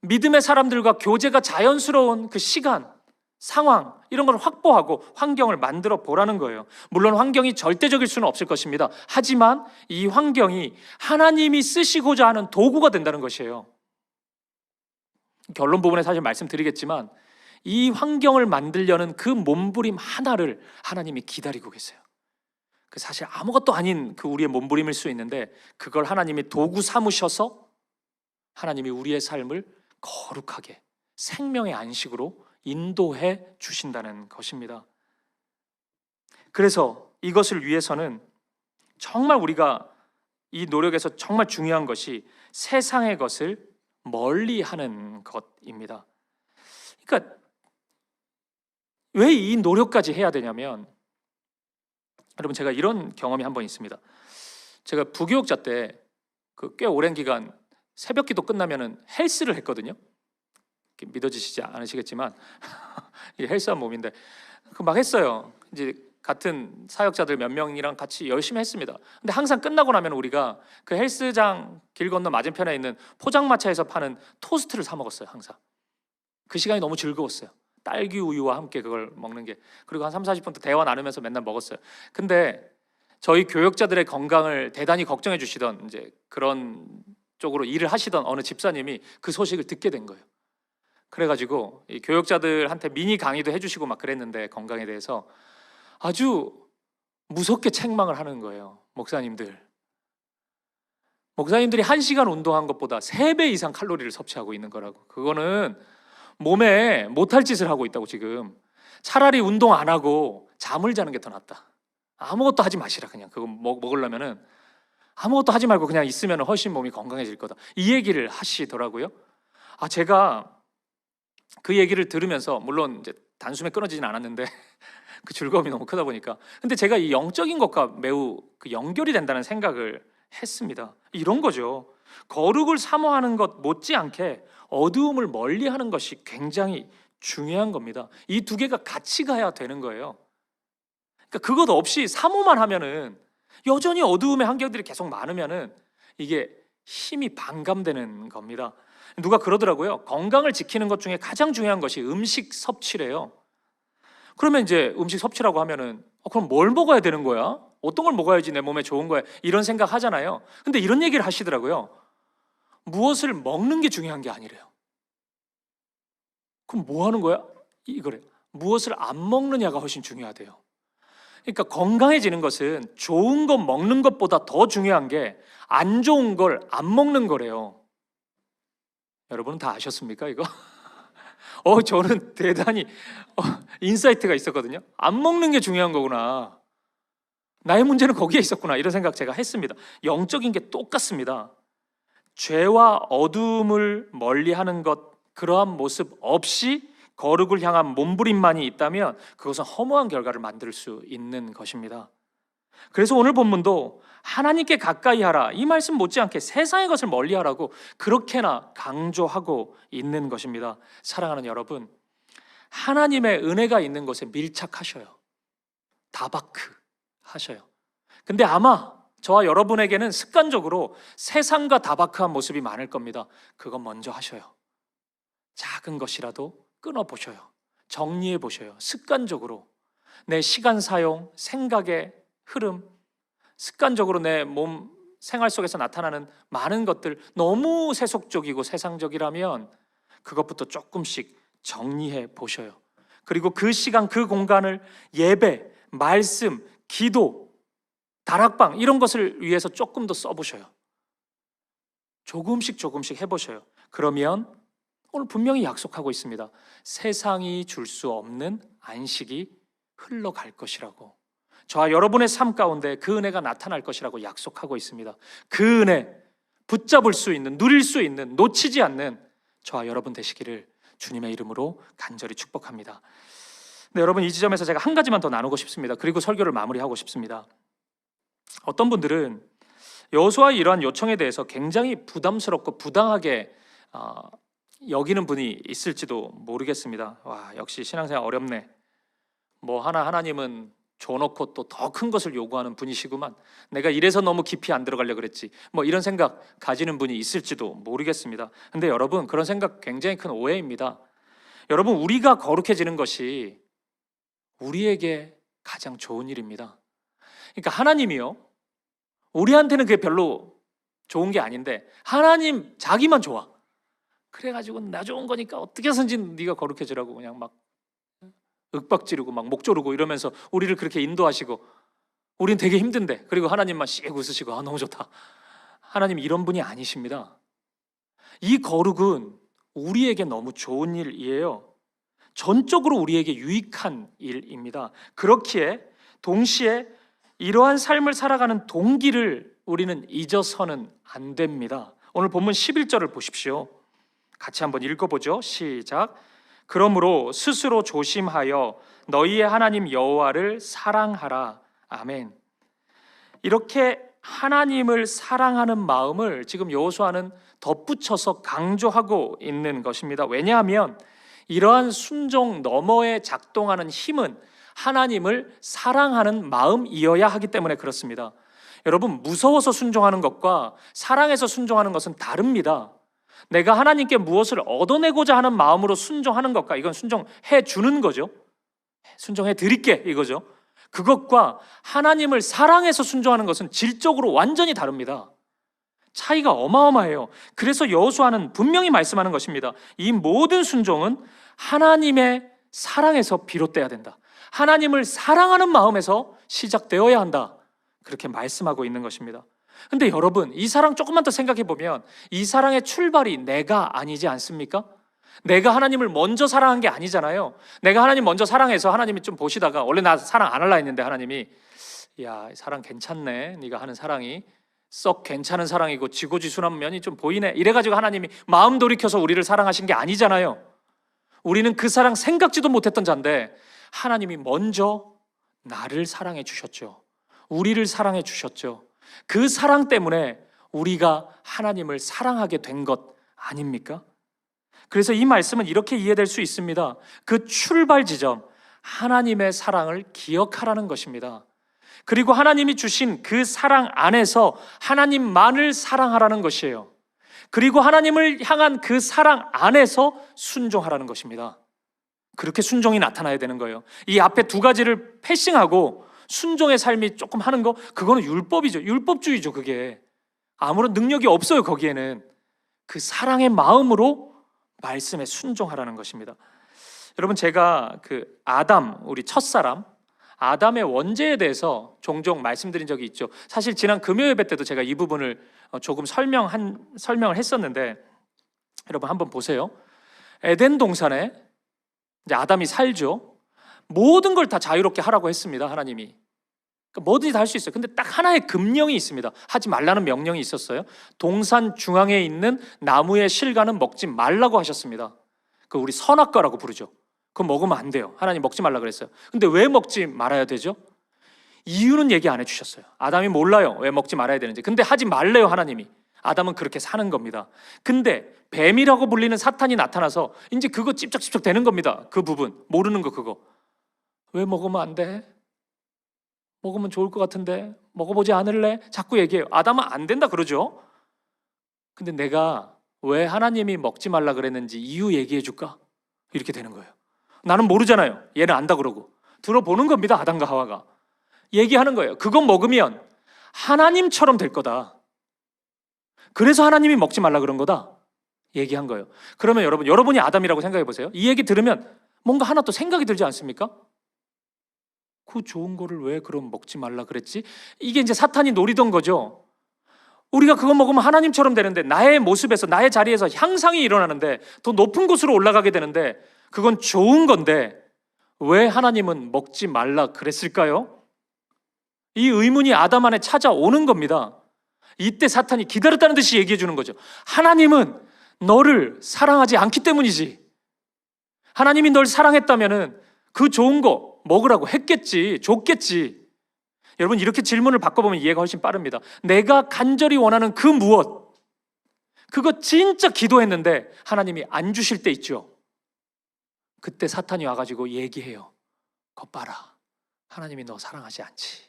믿음의 사람들과 교제가 자연스러운 그 시간, 상황, 이런 걸 확보하고 환경을 만들어 보라는 거예요. 물론 환경이 절대적일 수는 없을 것입니다. 하지만 이 환경이 하나님이 쓰시고자 하는 도구가 된다는 것이에요. 결론 부분에 사실 말씀드리겠지만 이 환경을 만들려는 그 몸부림 하나를 하나님이 기다리고 계세요. 그 사실 아무것도 아닌 그 우리의 몸부림일 수 있는데 그걸 하나님이 도구 삼으셔서 하나님이 우리의 삶을 거룩하게 생명의 안식으로 인도해 주신다는 것입니다. 그래서 이것을 위해서는 정말 우리가 이 노력에서 정말 중요한 것이 세상의 것을 멀리하는 것입니다. 그러니까 왜 이 노력까지 해야 되냐면, 여러분 제가 이런 경험이 한 번 있습니다. 제가 부교육자 때 그 꽤 오랜 기간 새벽 기도 끝나면은 헬스를 했거든요. 믿어지시지 않으시겠지만 이 헬스한 몸인데 그 막 했어요. 이제 같은 사역자들 몇 명이랑 같이 열심히 했습니다. 근데 항상 끝나고 나면 우리가 그 헬스장 길 건너 맞은편에 있는 포장마차에서 파는 토스트를 사 먹었어요. 항상 그 시간이 너무 즐거웠어요. 딸기 우유와 함께 그걸 먹는 게. 그리고 한 30-40분 또 대화 나누면서 맨날 먹었어요. 근데 저희 교역자들의 건강을 대단히 걱정해 주시던 이제 그런 쪽으로 일을 하시던 어느 집사님이 그 소식을 듣게 된 거예요. 그래가지고 이 교역자들한테 미니 강의도 해주시고 막 그랬는데 건강에 대해서 아주 무섭게 책망을 하는 거예요. 목사님들이 1시간 운동한 것보다 3배 이상 칼로리를 섭취하고 있는 거라고. 그거는 몸에 못할 짓을 하고 있다고. 지금 차라리 운동 안 하고 잠을 자는 게 더 낫다. 아무것도 하지 마시라. 그냥 그거 먹으려면은 아무것도 하지 말고 그냥 있으면 훨씬 몸이 건강해질 거다. 이 얘기를 하시더라고요. 제가 그 얘기를 들으면서 물론 이제 단숨에 끊어지진 않았는데 그 즐거움이 너무 크다 보니까, 근데 제가 이 영적인 것과 매우 그 연결이 된다는 생각을 했습니다. 이런 거죠. 거룩을 사모하는 것 못지않게 어두움을 멀리하는 것이 굉장히 중요한 겁니다. 이 두 개가 같이 가야 되는 거예요. 그러니까 그것 없이 사모만 하면은 여전히 어두움의 환경들이 계속 많으면은 이게 힘이 반감되는 겁니다. 누가 그러더라고요. 건강을 지키는 것 중에 가장 중요한 것이 음식 섭취래요. 그러면 이제 음식 섭취라고 하면은 그럼 뭘 먹어야 되는 거야? 어떤 걸 먹어야지 내 몸에 좋은 거야? 이런 생각 하잖아요. 근데 이런 얘기를 하시더라고요. 무엇을 먹는 게 중요한 게 아니래요. 그럼 뭐 하는 거야? 이거래. 무엇을 안 먹느냐가 훨씬 중요하대요. 그러니까 건강해지는 것은 좋은 것 먹는 것보다 더 중요한 게 안 좋은 걸 안 먹는 거래요. 여러분은 다 아셨습니까 이거? 저는 대단히 인사이트가 있었거든요. 안 먹는 게 중요한 거구나. 나의 문제는 거기에 있었구나. 이런 생각 제가 했습니다. 영적인 게 똑같습니다. 죄와 어두움을 멀리하는 것, 그러한 모습 없이 거룩을 향한 몸부림만이 있다면 그것은 허무한 결과를 만들 수 있는 것입니다. 그래서 오늘 본문도 하나님께 가까이 하라, 이 말씀 못지않게 세상의 것을 멀리하라고 그렇게나 강조하고 있는 것입니다. 사랑하는 여러분, 하나님의 은혜가 있는 곳에 밀착하셔요. 다바크 하셔요. 근데 아마 저와 여러분에게는 습관적으로 세상과 다바크한 모습이 많을 겁니다. 그건 먼저 하셔요. 작은 것이라도 끊어보셔요. 정리해보셔요. 습관적으로 내 시간 사용, 생각의 흐름, 습관적으로 내 몸 생활 속에서 나타나는 많은 것들 너무 세속적이고 세상적이라면 그것부터 조금씩 정리해 보셔요. 그리고 그 시간, 그 공간을 예배, 말씀, 기도, 다락방 이런 것을 위해서 조금 더 써보셔요. 조금씩 해보셔요. 그러면 오늘 분명히 약속하고 있습니다. 세상이 줄 수 없는 안식이 흘러갈 것이라고. 저와 여러분의 삶 가운데 그 은혜가 나타날 것이라고 약속하고 있습니다. 그 은혜 붙잡을 수 있는, 누릴 수 있는, 놓치지 않는 저와 여러분 되시기를 주님의 이름으로 간절히 축복합니다. 네, 여러분 이 지점에서 제가 한 가지만 더 나누고 싶습니다. 그리고 설교를 마무리하고 싶습니다. 어떤 분들은 여호수아의 이러한 요청에 대해서 굉장히 부담스럽고 부당하게 여기는 분이 있을지도 모르겠습니다. 와, 역시 신앙생활 어렵네. 뭐 하나님은 줘놓고 또 더 큰 것을 요구하는 분이시구만. 내가 이래서 너무 깊이 안 들어가려고 그랬지. 뭐 이런 생각 가지는 분이 있을지도 모르겠습니다. 근데 여러분, 그런 생각 굉장히 큰 오해입니다. 여러분, 우리가 거룩해지는 것이 우리에게 가장 좋은 일입니다. 그러니까 하나님이요, 우리한테는 그게 별로 좋은 게 아닌데 하나님 자기만 좋아. 그래가지고 나 좋은 거니까 어떻게 해서든지 네가 거룩해지라고 그냥 막 윽박지르고 막 목 조르고 이러면서 우리를 그렇게 인도하시고, 우린 되게 힘든데, 그리고 하나님만 씩 웃으시고 너무 좋다. 하나님 이런 분이 아니십니다. 이 거룩은 우리에게 너무 좋은 일이에요. 전적으로 우리에게 유익한 일입니다. 그렇기에 동시에 이러한 삶을 살아가는 동기를 우리는 잊어서는 안 됩니다. 오늘 본문 11절을 보십시오. 같이 한번 읽어보죠. 시작. 그러므로 스스로 조심하여 너희의 하나님 여호와를 사랑하라. 아멘. 이렇게 하나님을 사랑하는 마음을 지금 여호수아는 덧붙여서 강조하고 있는 것입니다. 왜냐하면 이러한 순종 너머에 작동하는 힘은 하나님을 사랑하는 마음이어야 하기 때문에 그렇습니다. 여러분, 무서워서 순종하는 것과 사랑해서 순종하는 것은 다릅니다. 내가 하나님께 무엇을 얻어내고자 하는 마음으로 순종하는 것과, 이건 순종해 주는 거죠. 순종해 드릴게 이거죠. 그것과 하나님을 사랑해서 순종하는 것은 질적으로 완전히 다릅니다. 차이가 어마어마해요. 그래서 여호수아는 분명히 말씀하는 것입니다. 이 모든 순종은 하나님의 사랑에서 비롯돼야 된다. 하나님을 사랑하는 마음에서 시작되어야 한다. 그렇게 말씀하고 있는 것입니다. 근데 여러분, 이 사랑 조금만 더 생각해 보면 이 사랑의 출발이 내가 아니지 않습니까? 내가 하나님을 먼저 사랑한 게 아니잖아요. 내가 하나님 먼저 사랑해서 하나님이 좀 보시다가, 원래 나 사랑 안 할라 했는데 하나님이 야, 사랑 괜찮네, 네가 하는 사랑이 썩 괜찮은 사랑이고 지고지순한 면이 좀 보이네, 이래가지고 하나님이 마음 돌이켜서 우리를 사랑하신 게 아니잖아요. 우리는 그 사랑 생각지도 못했던 자인데 하나님이 먼저 나를 사랑해 주셨죠. 우리를 사랑해 주셨죠. 그 사랑 때문에 우리가 하나님을 사랑하게 된 것 아닙니까? 그래서 이 말씀은 이렇게 이해될 수 있습니다. 그 출발 지점, 하나님의 사랑을 기억하라는 것입니다. 그리고 하나님이 주신 그 사랑 안에서 하나님만을 사랑하라는 것이에요. 그리고 하나님을 향한 그 사랑 안에서 순종하라는 것입니다. 그렇게 순종이 나타나야 되는 거예요. 이 앞에 두 가지를 패싱하고 순종의 삶이 조금 하는 거, 그거는 율법이죠. 율법주의죠. 그게 아무런 능력이 없어요. 거기에는 그 사랑의 마음으로 말씀에 순종하라는 것입니다. 여러분, 제가 그 아담, 우리 첫사람 아담의 원죄에 대해서 종종 말씀드린 적이 있죠. 사실 지난 금요 예배 때도 제가 이 부분을 조금 설명을 했었는데, 여러분 한번 보세요. 에덴 동산에 이제 아담이 살죠. 모든 걸 다 자유롭게 하라고 했습니다. 하나님이. 그러니까 뭐든지 다 할 수 있어요. 근데 딱 하나의 금령이 있습니다. 하지 말라는 명령이 있었어요. 동산 중앙에 있는 나무의 실과는 먹지 말라고 하셨습니다. 그 우리 선악과라고 부르죠. 그거 먹으면 안 돼요. 하나님 먹지 말라 그랬어요. 근데 왜 먹지 말아야 되죠? 이유는 얘기 안 해주셨어요. 아담이 몰라요. 왜 먹지 말아야 되는지. 근데 하지 말래요, 하나님이. 아담은 그렇게 사는 겁니다. 근데 뱀이라고 불리는 사탄이 나타나서 이제 그거 찝쩍찝쩍 되는 겁니다. 그 부분 모르는 거, 그거 왜 먹으면 안 돼? 먹으면 좋을 것 같은데 먹어보지 않을래? 자꾸 얘기해요. 아담은 안 된다 그러죠. 근데 내가 왜 하나님이 먹지 말라 그랬는지 이유 얘기해 줄까? 이렇게 되는 거예요. 나는 모르잖아요. 얘는 안다 그러고 들어보는 겁니다. 아담과 하와가 얘기하는 거예요. 그건 먹으면 하나님처럼 될 거다. 그래서 하나님이 먹지 말라 그런 거다 얘기한 거예요. 그러면 여러분이 아담이라고 생각해 보세요. 이 얘기 들으면 뭔가 하나 또 생각이 들지 않습니까? 그 좋은 거를 왜 그럼 먹지 말라 그랬지? 이게 이제 사탄이 노리던 거죠. 우리가 그거 먹으면 하나님처럼 되는데, 나의 모습에서, 나의 자리에서 향상이 일어나는데, 더 높은 곳으로 올라가게 되는데, 그건 좋은 건데 왜 하나님은 먹지 말라 그랬을까요? 이 의문이 아담 안에 찾아오는 겁니다. 이때 사탄이 기다렸다는 듯이 얘기해 주는 거죠. 하나님은 너를 사랑하지 않기 때문이지. 하나님이 널 사랑했다면은 그 좋은 거 먹으라고 했겠지, 줬겠지. 여러분, 이렇게 질문을 바꿔보면 이해가 훨씬 빠릅니다. 내가 간절히 원하는 그 무엇, 그거 진짜 기도했는데 하나님이 안 주실 때 있죠. 그때 사탄이 와가지고 얘기해요. 거 봐라, 하나님이 너 사랑하지 않지.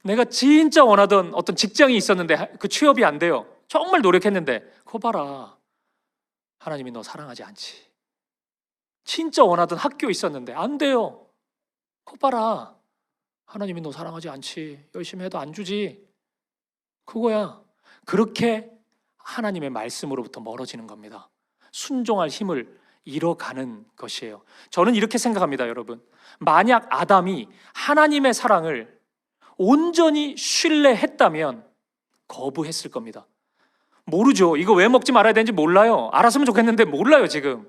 내가 진짜 원하던 어떤 직장이 있었는데 그 취업이 안 돼요. 정말 노력했는데 거 봐라, 하나님이 너 사랑하지 않지. 진짜 원하던 학교 있었는데 안 돼요. 거 봐라, 하나님이 너 사랑하지 않지. 열심히 해도 안 주지. 그거야. 그렇게 하나님의 말씀으로부터 멀어지는 겁니다. 순종할 힘을 잃어가는 것이에요. 저는 이렇게 생각합니다, 여러분. 만약 아담이 하나님의 사랑을 온전히 신뢰했다면 거부했을 겁니다. 모르죠. 이거 왜 먹지 말아야 되는지 몰라요. 알았으면 좋겠는데 몰라요, 지금.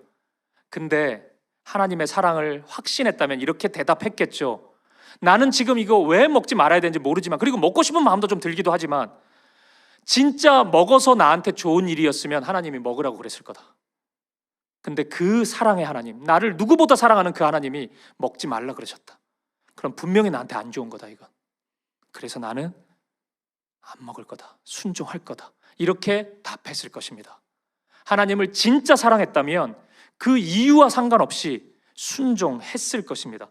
근데 하나님의 사랑을 확신했다면 이렇게 대답했겠죠. 나는 지금 이거 왜 먹지 말아야 되는지 모르지만, 그리고 먹고 싶은 마음도 좀 들기도 하지만, 진짜 먹어서 나한테 좋은 일이었으면 하나님이 먹으라고 그랬을 거다. 근데 그 사랑의 하나님, 나를 누구보다 사랑하는 그 하나님이 먹지 말라 그러셨다. 그럼 분명히 나한테 안 좋은 거다, 이건. 그래서 나는 안 먹을 거다, 순종할 거다, 이렇게 답했을 것입니다. 하나님을 진짜 사랑했다면 그 이유와 상관없이 순종했을 것입니다.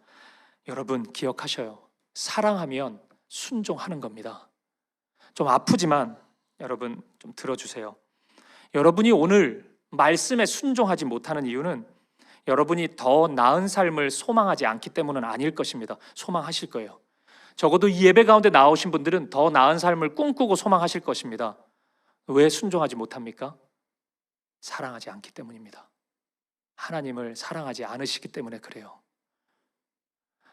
여러분 기억하셔요. 사랑하면 순종하는 겁니다. 좀 아프지만 여러분 좀 들어주세요. 여러분이 오늘 말씀에 순종하지 못하는 이유는 여러분이 더 나은 삶을 소망하지 않기 때문은 아닐 것입니다. 소망하실 거예요. 적어도 이 예배 가운데 나오신 분들은 더 나은 삶을 꿈꾸고 소망하실 것입니다. 왜 순종하지 못합니까? 사랑하지 않기 때문입니다. 하나님을 사랑하지 않으시기 때문에 그래요.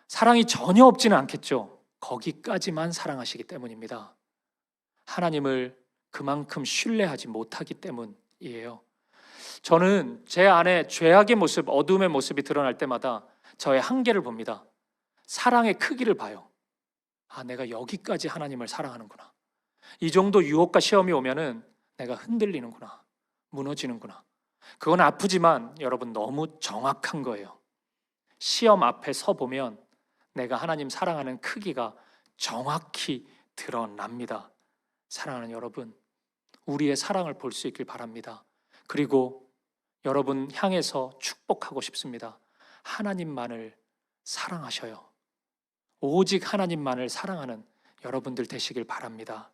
사랑이 전혀 없지는 않겠죠. 거기까지만 사랑하시기 때문입니다. 하나님을 그만큼 신뢰하지 못하기 때문이에요. 저는 제 안에 죄악의 모습, 어둠의 모습이 드러날 때마다 저의 한계를 봅니다. 사랑의 크기를 봐요. 아, 내가 여기까지 하나님을 사랑하는구나. 이 정도 유혹과 시험이 오면은 내가 흔들리는구나, 무너지는구나. 그건 아프지만 여러분 너무 정확한 거예요. 시험 앞에 서 보면 내가 하나님 사랑하는 크기가 정확히 드러납니다. 사랑하는 여러분, 우리의 사랑을 볼 수 있길 바랍니다. 그리고 여러분 향해서 축복하고 싶습니다. 하나님만을 사랑하셔요. 오직 하나님만을 사랑하는 여러분들 되시길 바랍니다.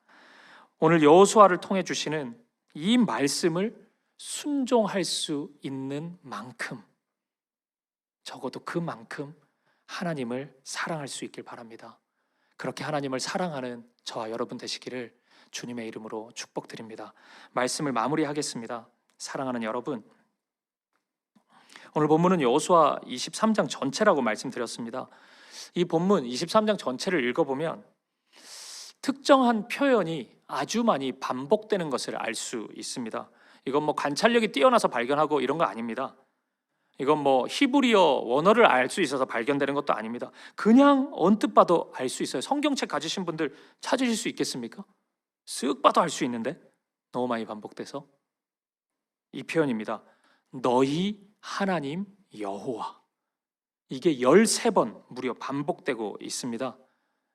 오늘 여호수아를 통해 주시는 이 말씀을 순종할 수 있는 만큼, 적어도 그만큼 하나님을 사랑할 수 있길 바랍니다. 그렇게 하나님을 사랑하는 저와 여러분 되시기를 주님의 이름으로 축복드립니다. 말씀을 마무리하겠습니다. 사랑하는 여러분, 오늘 본문은 여호수아 23장 전체라고 말씀드렸습니다. 이 본문 23장 전체를 읽어보면 특정한 표현이 아주 많이 반복되는 것을 알 수 있습니다. 이건 뭐 관찰력이 뛰어나서 발견하고 이런 거 아닙니다. 이건 뭐 히브리어 원어를 알 수 있어서 발견되는 것도 아닙니다. 그냥 언뜻 봐도 알 수 있어요. 성경책 가지신 분들 찾으실 수 있겠습니까? 쓱 봐도 알 수 있는데 너무 많이 반복돼서 이 표현입니다. 너희 하나님 여호와. 이게 13번 무려 반복되고 있습니다.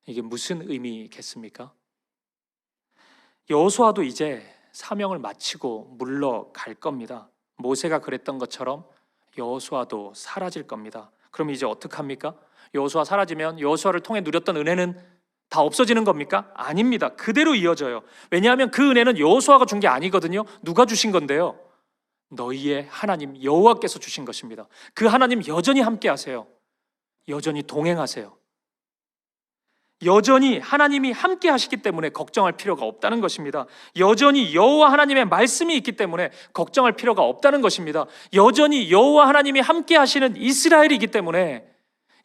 이게 무슨 의미겠습니까? 여호수아도 이제 사명을 마치고 물러갈 겁니다. 모세가 그랬던 것처럼 여호수아도 사라질 겁니다. 그럼 이제 어떡합니까? 여호수아 사라지면 여호수아를 통해 누렸던 은혜는 다 없어지는 겁니까? 아닙니다. 그대로 이어져요. 왜냐하면 그 은혜는 여호수아가 준 게 아니거든요. 누가 주신 건데요? 너희의 하나님 여호와께서 주신 것입니다. 그 하나님 여전히 함께 하세요. 여전히 동행하세요. 여전히 하나님이 함께 하시기 때문에 걱정할 필요가 없다는 것입니다. 여전히 여호와 하나님의 말씀이 있기 때문에 걱정할 필요가 없다는 것입니다. 여전히 여호와 하나님이 함께 하시는 이스라엘이기 때문에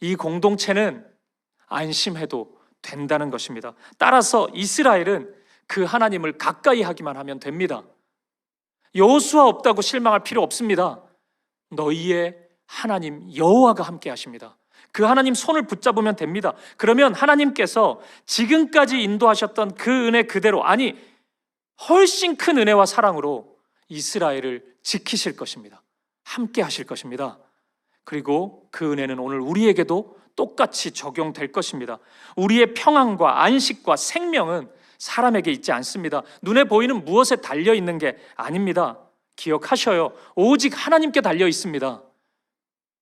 이 공동체는 안심해도 된다는 것입니다. 따라서 이스라엘은 그 하나님을 가까이 하기만 하면 됩니다. 여호수아 없다고 실망할 필요 없습니다. 너희의 하나님 여호와가 함께 하십니다. 그 하나님 손을 붙잡으면 됩니다. 그러면 하나님께서 지금까지 인도하셨던 그 은혜 그대로, 아니 훨씬 큰 은혜와 사랑으로 이스라엘을 지키실 것입니다. 함께 하실 것입니다. 그리고 그 은혜는 오늘 우리에게도 똑같이 적용될 것입니다. 우리의 평안과 안식과 생명은 사람에게 있지 않습니다. 눈에 보이는 무엇에 달려 있는 게 아닙니다. 기억하셔요. 오직 하나님께 달려 있습니다.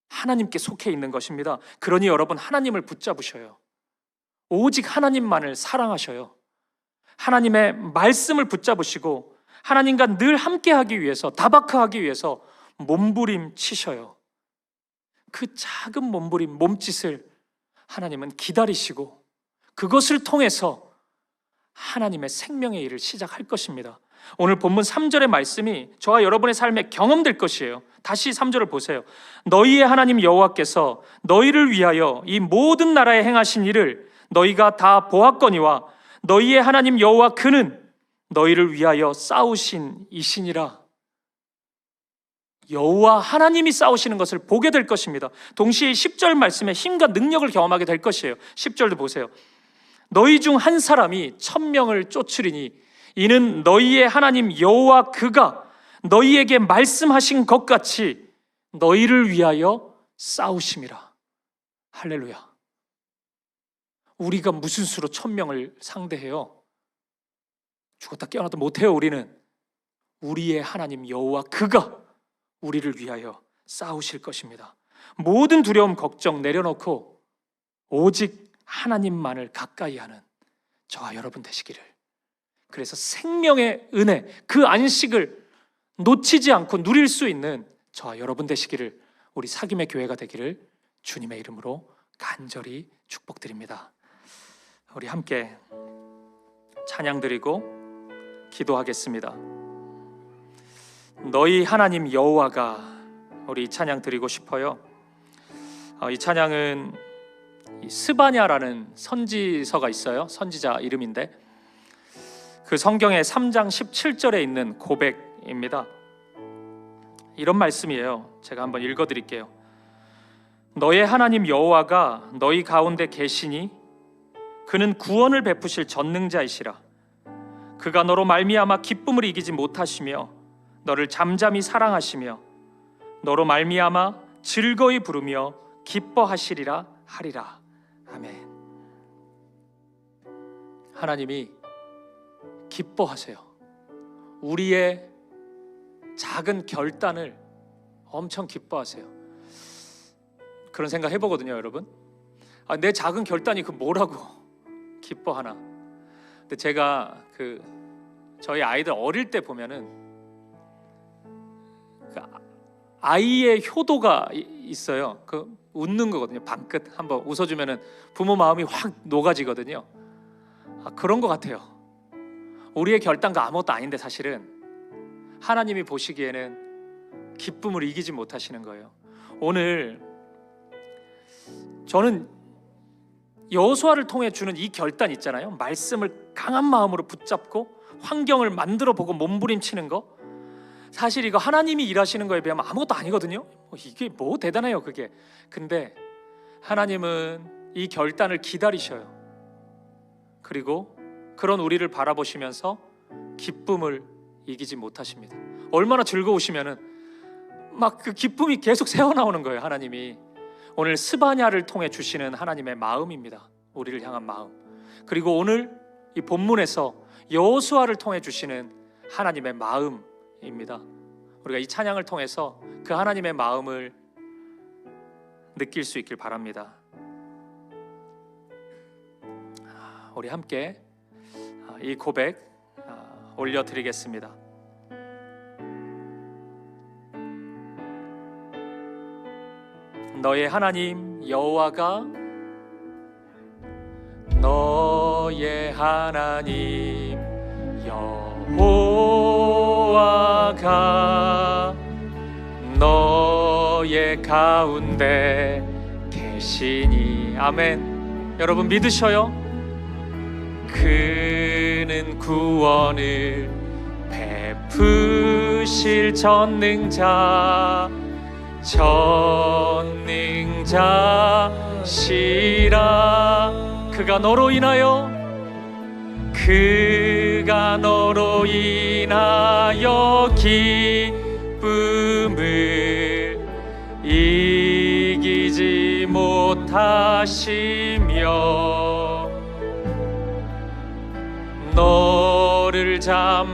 하나님께 속해 있는 것입니다. 그러니 여러분 하나님을 붙잡으셔요. 오직 하나님만을 사랑하셔요. 하나님의 말씀을 붙잡으시고 하나님과 늘 함께하기 위해서, 다바크하기 위해서 몸부림치셔요. 그 작은 몸부림, 몸짓을 하나님은 기다리시고 그것을 통해서 하나님의 생명의 일을 시작할 것입니다. 오늘 본문 3절의 말씀이 저와 여러분의 삶에 경험될 것이에요. 다시 3절을 보세요. 너희의 하나님 여호와께서 너희를 위하여 이 모든 나라에 행하신 일을 너희가 다 보았거니와 너희의 하나님 여호와 그는 너희를 위하여 싸우신 이시니라. 여호와 하나님이 싸우시는 것을 보게 될 것입니다. 동시에 10절 말씀에 힘과 능력을 경험하게 될 것이에요. 10절도 보세요. 너희 중 한 사람이 1000명을 쫓으리니 이는 너희의 하나님 여호와 그가 너희에게 말씀하신 것 같이 너희를 위하여 싸우심이라. 할렐루야. 우리가 무슨 수로 1000명을 상대해요? 죽었다 깨어나도 못해요. 우리는 우리의 하나님 여호와 그가 우리를 위하여 싸우실 것입니다. 모든 두려움 걱정 내려놓고 오직 하나님만을 가까이 하는 저와 여러분 되시기를. 그래서 생명의 은혜, 그 안식을 놓치지 않고 누릴 수 있는 저와 여러분 되시기를, 우리 사귐의 교회가 되기를 주님의 이름으로 간절히 축복드립니다. 우리 함께 찬양 드리고 기도하겠습니다. 너희 하나님 여호와가, 우리 이 찬양 드리고 싶어요. 이 찬양은 스바냐라는 선지서가 있어요. 선지자 이름인데 그 성경의 3장 17절에 있는 고백입니다. 이런 말씀이에요. 제가 한번 읽어드릴게요. 너의 하나님 여호와가 너희 가운데 계시니 그는 구원을 베푸실 전능자이시라. 그가 너로 말미암아 기쁨을 이기지 못하시며 너를 잠잠히 사랑하시며 너로 말미암아 즐거이 부르며 기뻐하시리라 하리라. 아멘. 하나님이 기뻐하세요. 우리의 작은 결단을 엄청 기뻐하세요. 그런 생각 해보거든요, 여러분. 내 작은 결단이 그 뭐라고 기뻐하나. 근데 제가 저희 아이들 어릴 때 보면은 아이의 효도가 있어요. 웃는 거거든요. 방긋 한번 웃어주면은 부모 마음이 확 녹아지거든요. 그런 것 같아요. 우리의 결단과 아무것도 아닌데 사실은 하나님이 보시기에는 기쁨을 이기지 못하시는 거예요. 오늘 저는 여호수아를 통해 주는 이 결단 있잖아요. 말씀을 강한 마음으로 붙잡고 환경을 만들어 보고 몸부림치는 거, 사실 이거 하나님이 일하시는 거에 비하면 아무것도 아니거든요. 이게 뭐 대단해요 그게. 근데 하나님은 이 결단을 기다리셔요. 그리고 그런 우리를 바라보시면서 기쁨을 이기지 못하십니다. 얼마나 즐거우시면은 막 그 기쁨이 계속 새어나오는 거예요. 하나님이 오늘 스바냐를 통해 주시는 하나님의 마음입니다. 우리를 향한 마음. 그리고 오늘 이 본문에서 여호수아를 통해 주시는 하나님의 마음입니다. 우리가 이 찬양을 통해서 그 하나님의 마음을 느낄 수 있길 바랍니다. 우리 함께 이 고백 올려드리겠습니다. 너의 하나님 여호와가, 너의 하나님 여호와가 너의 가운데 계시니. 아멘. 여러분 믿으셔요? 그는 구원을 베푸실 전능자시라. 그가 너로 인하여 기쁨을 이기지 못하시며 너를 잠잠히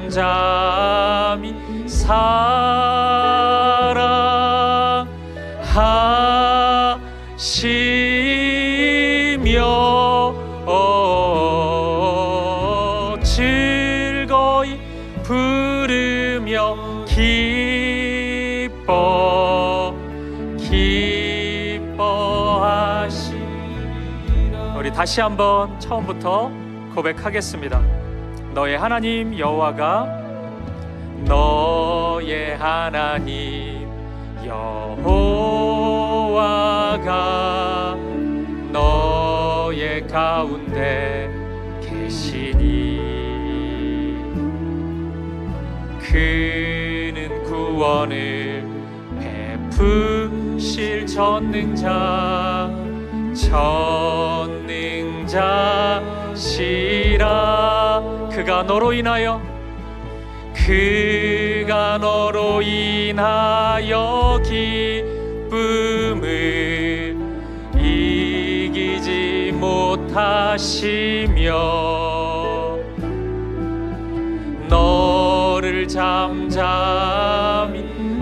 사랑하시며 즐거이 부르며 기뻐하시리라. 우리 다시 한번 처음부터 고백하겠습니다. 너의 하나님 여호와가 너의 하나님 여호와가 너의 가운데 계시니 그는 구원을 베푸실 전능자시라. 그가 너로 인하여 기쁨을 이기지 못하시며 너를 잠잠히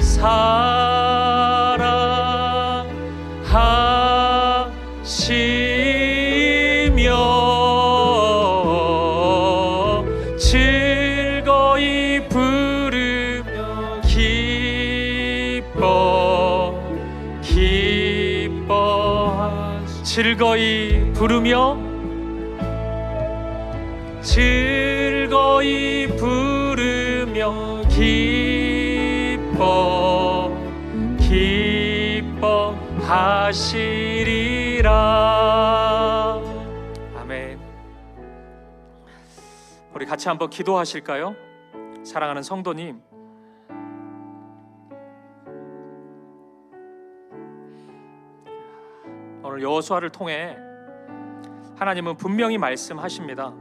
사랑하시며 즐거이 부르며 즐거이 부르며 기뻐하시리라. 아멘. 우리 같이 한번 기도하실까요? 사랑하는 성도님, 오늘 여호수아를 통해 하나님은 분명히 말씀하십니다.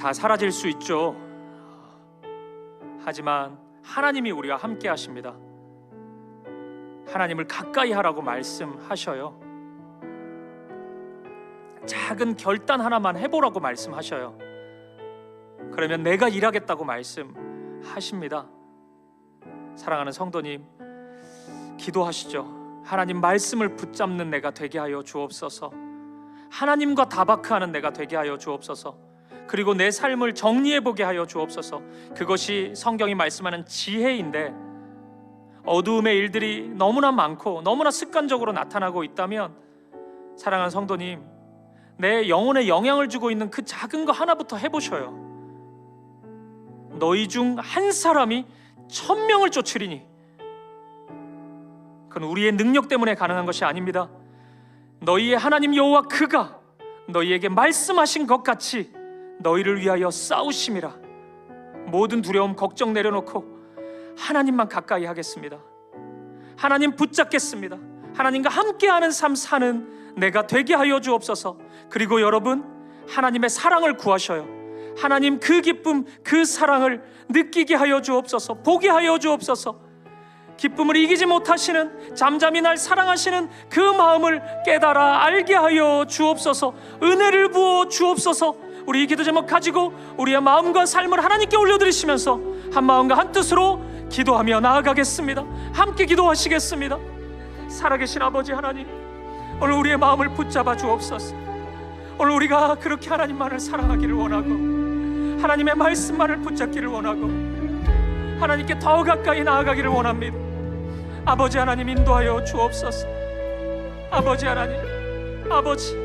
다 사라질 수 있죠. 하지만 하나님이 우리와 함께 하십니다. 하나님을 가까이 하라고 말씀하셔요. 작은 결단 하나만 해보라고 말씀하셔요. 그러면 내가 일하겠다고 말씀하십니다. 사랑하는 성도님, 기도하시죠. 하나님 말씀을 붙잡는 내가 되게 하여 주옵소서. 하나님과 다바크하는 내가 되게 하여 주옵소서. 그리고 내 삶을 정리해보게 하여 주옵소서. 그것이 성경이 말씀하는 지혜인데, 어두움의 일들이 너무나 많고 너무나 습관적으로 나타나고 있다면, 사랑하는 성도님, 내 영혼에 영향을 주고 있는 그 작은 거 하나부터 해보셔요. 너희 중 한 사람이 1000명을 쫓으리니, 그건 우리의 능력 때문에 가능한 것이 아닙니다. 너희의 하나님 여호와 그가 너희에게 말씀하신 것 같이 너희를 위하여 싸우심이라. 모든 두려움 걱정 내려놓고 하나님만 가까이 하겠습니다. 하나님 붙잡겠습니다. 하나님과 함께하는 삶 사는 내가 되게 하여 주옵소서. 그리고 여러분, 하나님의 사랑을 구하셔요. 하나님 그 기쁨, 그 사랑을 느끼게 하여 주옵소서. 보게 하여 주옵소서. 기쁨을 이기지 못하시는, 잠잠히 날 사랑하시는 그 마음을 깨달아 알게 하여 주옵소서. 은혜를 부어 주옵소서. 우리 이 기도 제목 가지고 우리의 마음과 삶을 하나님께 올려드리시면서 한 마음과 한 뜻으로 기도하며 나아가겠습니다. 함께 기도하시겠습니다. 살아계신 아버지 하나님, 오늘 우리의 마음을 붙잡아 주옵소서. 오늘 우리가 그렇게 하나님만을 사랑하기를 원하고, 하나님의 말씀만을 붙잡기를 원하고, 하나님께 더 가까이 나아가기를 원합니다. 아버지 하나님, 인도하여 주옵소서. 아버지 하나님, 아버지,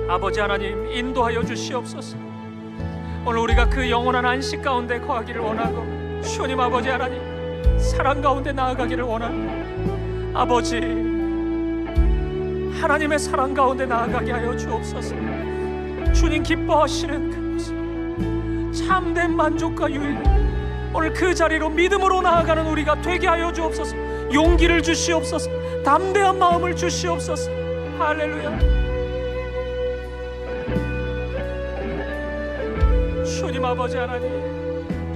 아버지 하나님, 인도하여 주시옵소서. 오늘 우리가 그 영원한 안식 가운데 거하기를 원하고, 주님 아버지 하나님, 사랑 가운데 나아가기를 원합니다. 아버지, 하나님의 사랑 가운데 나아가게 하여 주옵소서. 주님 기뻐하시는 그곳, 참된 만족과 유익, 오늘 그 자리로 믿음으로 나아가는 우리가 되게 하여 주옵소서. 용기를 주시옵소서. 담대한 마음을 주시옵소서. 할렐루야. 주님 아버지 하나님,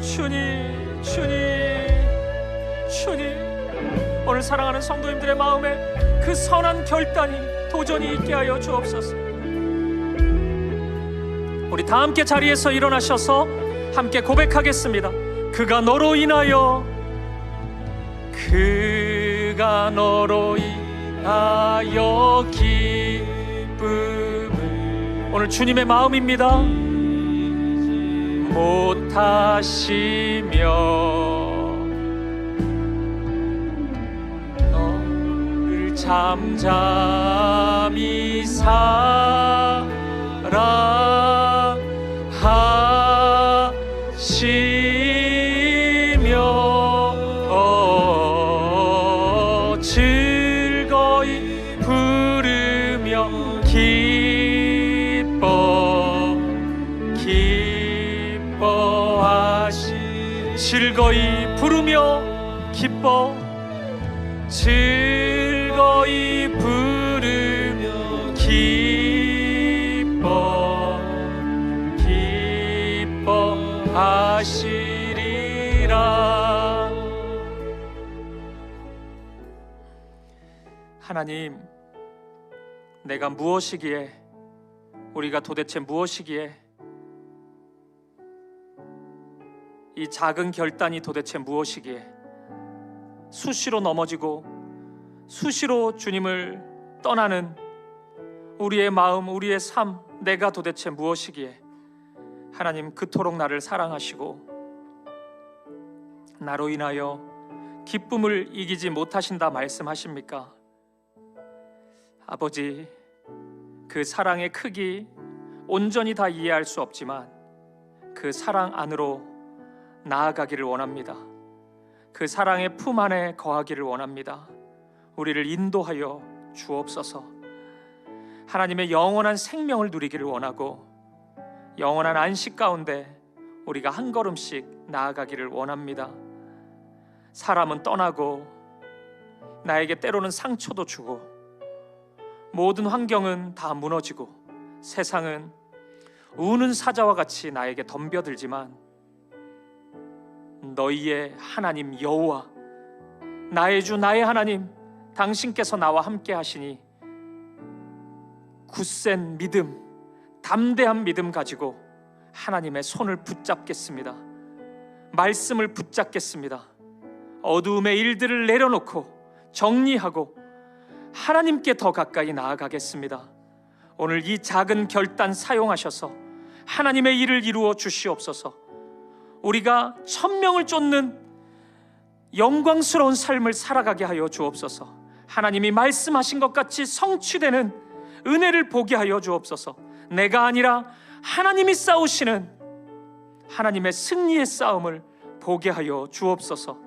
주님, 오늘 사랑하는 성도님들의 마음에 그 선한 결단이 도전이 있게 하여 주옵소서. 우리 다 함께 자리에서 일어나셔서 함께 고백하겠습니다. 그가 너로 인하여 기쁨을, 오늘 주님의 마음입니다. 못하시며 너를 잠잠히 사랑하시며 즐거이 부르며 기뻐하시 즐거이 부르며 즐거이 부르며 기뻐하시리라. 하나님, 내가 무엇이기에, 우리가 도대체 무엇이기에, 이 작은 결단이 도대체 무엇이기에 수시로 넘어지고 수시로 주님을 떠나는 우리의 마음, 우리의 삶, 내가 도대체 무엇이기에 하나님 그토록 나를 사랑하시고 나로 인하여 기쁨을 이기지 못하신다 말씀하십니까? 아버지, 그 사랑의 크기 온전히 다 이해할 수 없지만 그 사랑 안으로 나아가기를 원합니다. 그 사랑의 품 안에 거하기를 원합니다. 우리를 인도하여 주옵소서. 하나님의 영원한 생명을 누리기를 원하고 영원한 안식 가운데 우리가 한 걸음씩 나아가기를 원합니다. 사람은 떠나고 나에게 때로는 상처도 주고 모든 환경은 다 무너지고 세상은 우는 사자와 같이 나에게 덤벼들지만 너희의 하나님 여호와, 나의 주 나의 하나님, 당신께서 나와 함께 하시니 굳센 믿음, 담대한 믿음 가지고 하나님의 손을 붙잡겠습니다. 말씀을 붙잡겠습니다. 어두움의 일들을 내려놓고 정리하고 하나님께 더 가까이 나아가겠습니다. 오늘 이 작은 결단 사용하셔서 하나님의 일을 이루어 주시옵소서. 우리가 천명을 쫓는 영광스러운 삶을 살아가게 하여 주옵소서. 하나님이 말씀하신 것 같이 성취되는 은혜를 보게 하여 주옵소서. 내가 아니라 하나님이 싸우시는 하나님의 승리의 싸움을 보게 하여 주옵소서.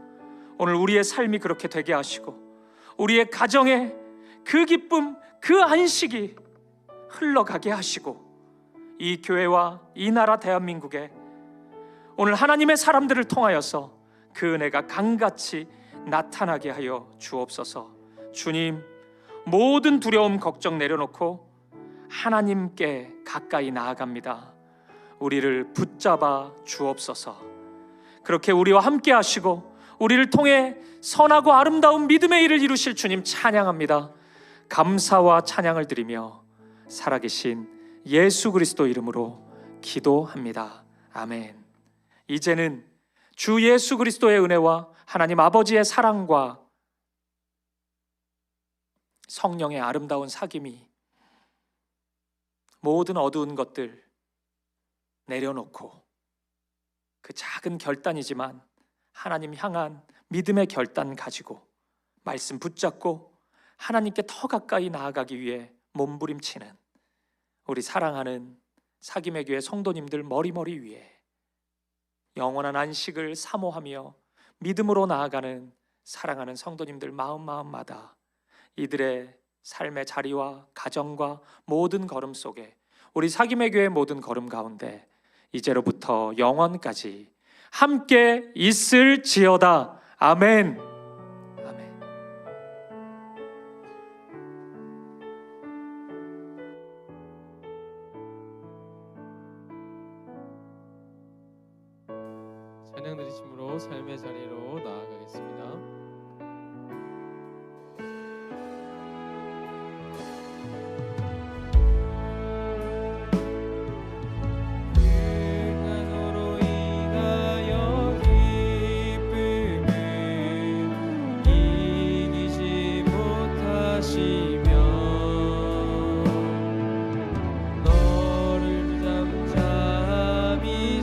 오늘 우리의 삶이 그렇게 되게 하시고 우리의 가정에 그 기쁨, 그 안식이 흘러가게 하시고 이 교회와 이 나라 대한민국에 오늘 하나님의 사람들을 통하여서 그 은혜가 강같이 나타나게 하여 주옵소서. 주님, 모든 두려움 걱정 내려놓고 하나님께 가까이 나아갑니다. 우리를 붙잡아 주옵소서. 그렇게 우리와 함께 하시고 우리를 통해 선하고 아름다운 믿음의 일을 이루실 주님 찬양합니다. 감사와 찬양을 드리며 살아계신 예수 그리스도 이름으로 기도합니다. 아멘. 이제는 주 예수 그리스도의 은혜와 하나님 아버지의 사랑과 성령의 아름다운 사귐이 모든 어두운 것들 내려놓고 그 작은 결단이지만 하나님 향한 믿음의 결단 가지고 말씀 붙잡고 하나님께 더 가까이 나아가기 위해 몸부림치는 우리 사랑하는 사귐의 교회 성도님들 머리머리 위에 영원한 안식을 사모하며 믿음으로 나아가는 사랑하는 성도님들 마음마다 이들의 삶의 자리와 가정과 모든 걸음 속에 우리 사귐의 교회 모든 걸음 가운데 이제로부터 영원까지 함께 있을지어다. 아멘. 아멘. 찬양 드리심으로 삶의 자리로 나아가겠습니다. 너를 잠잠히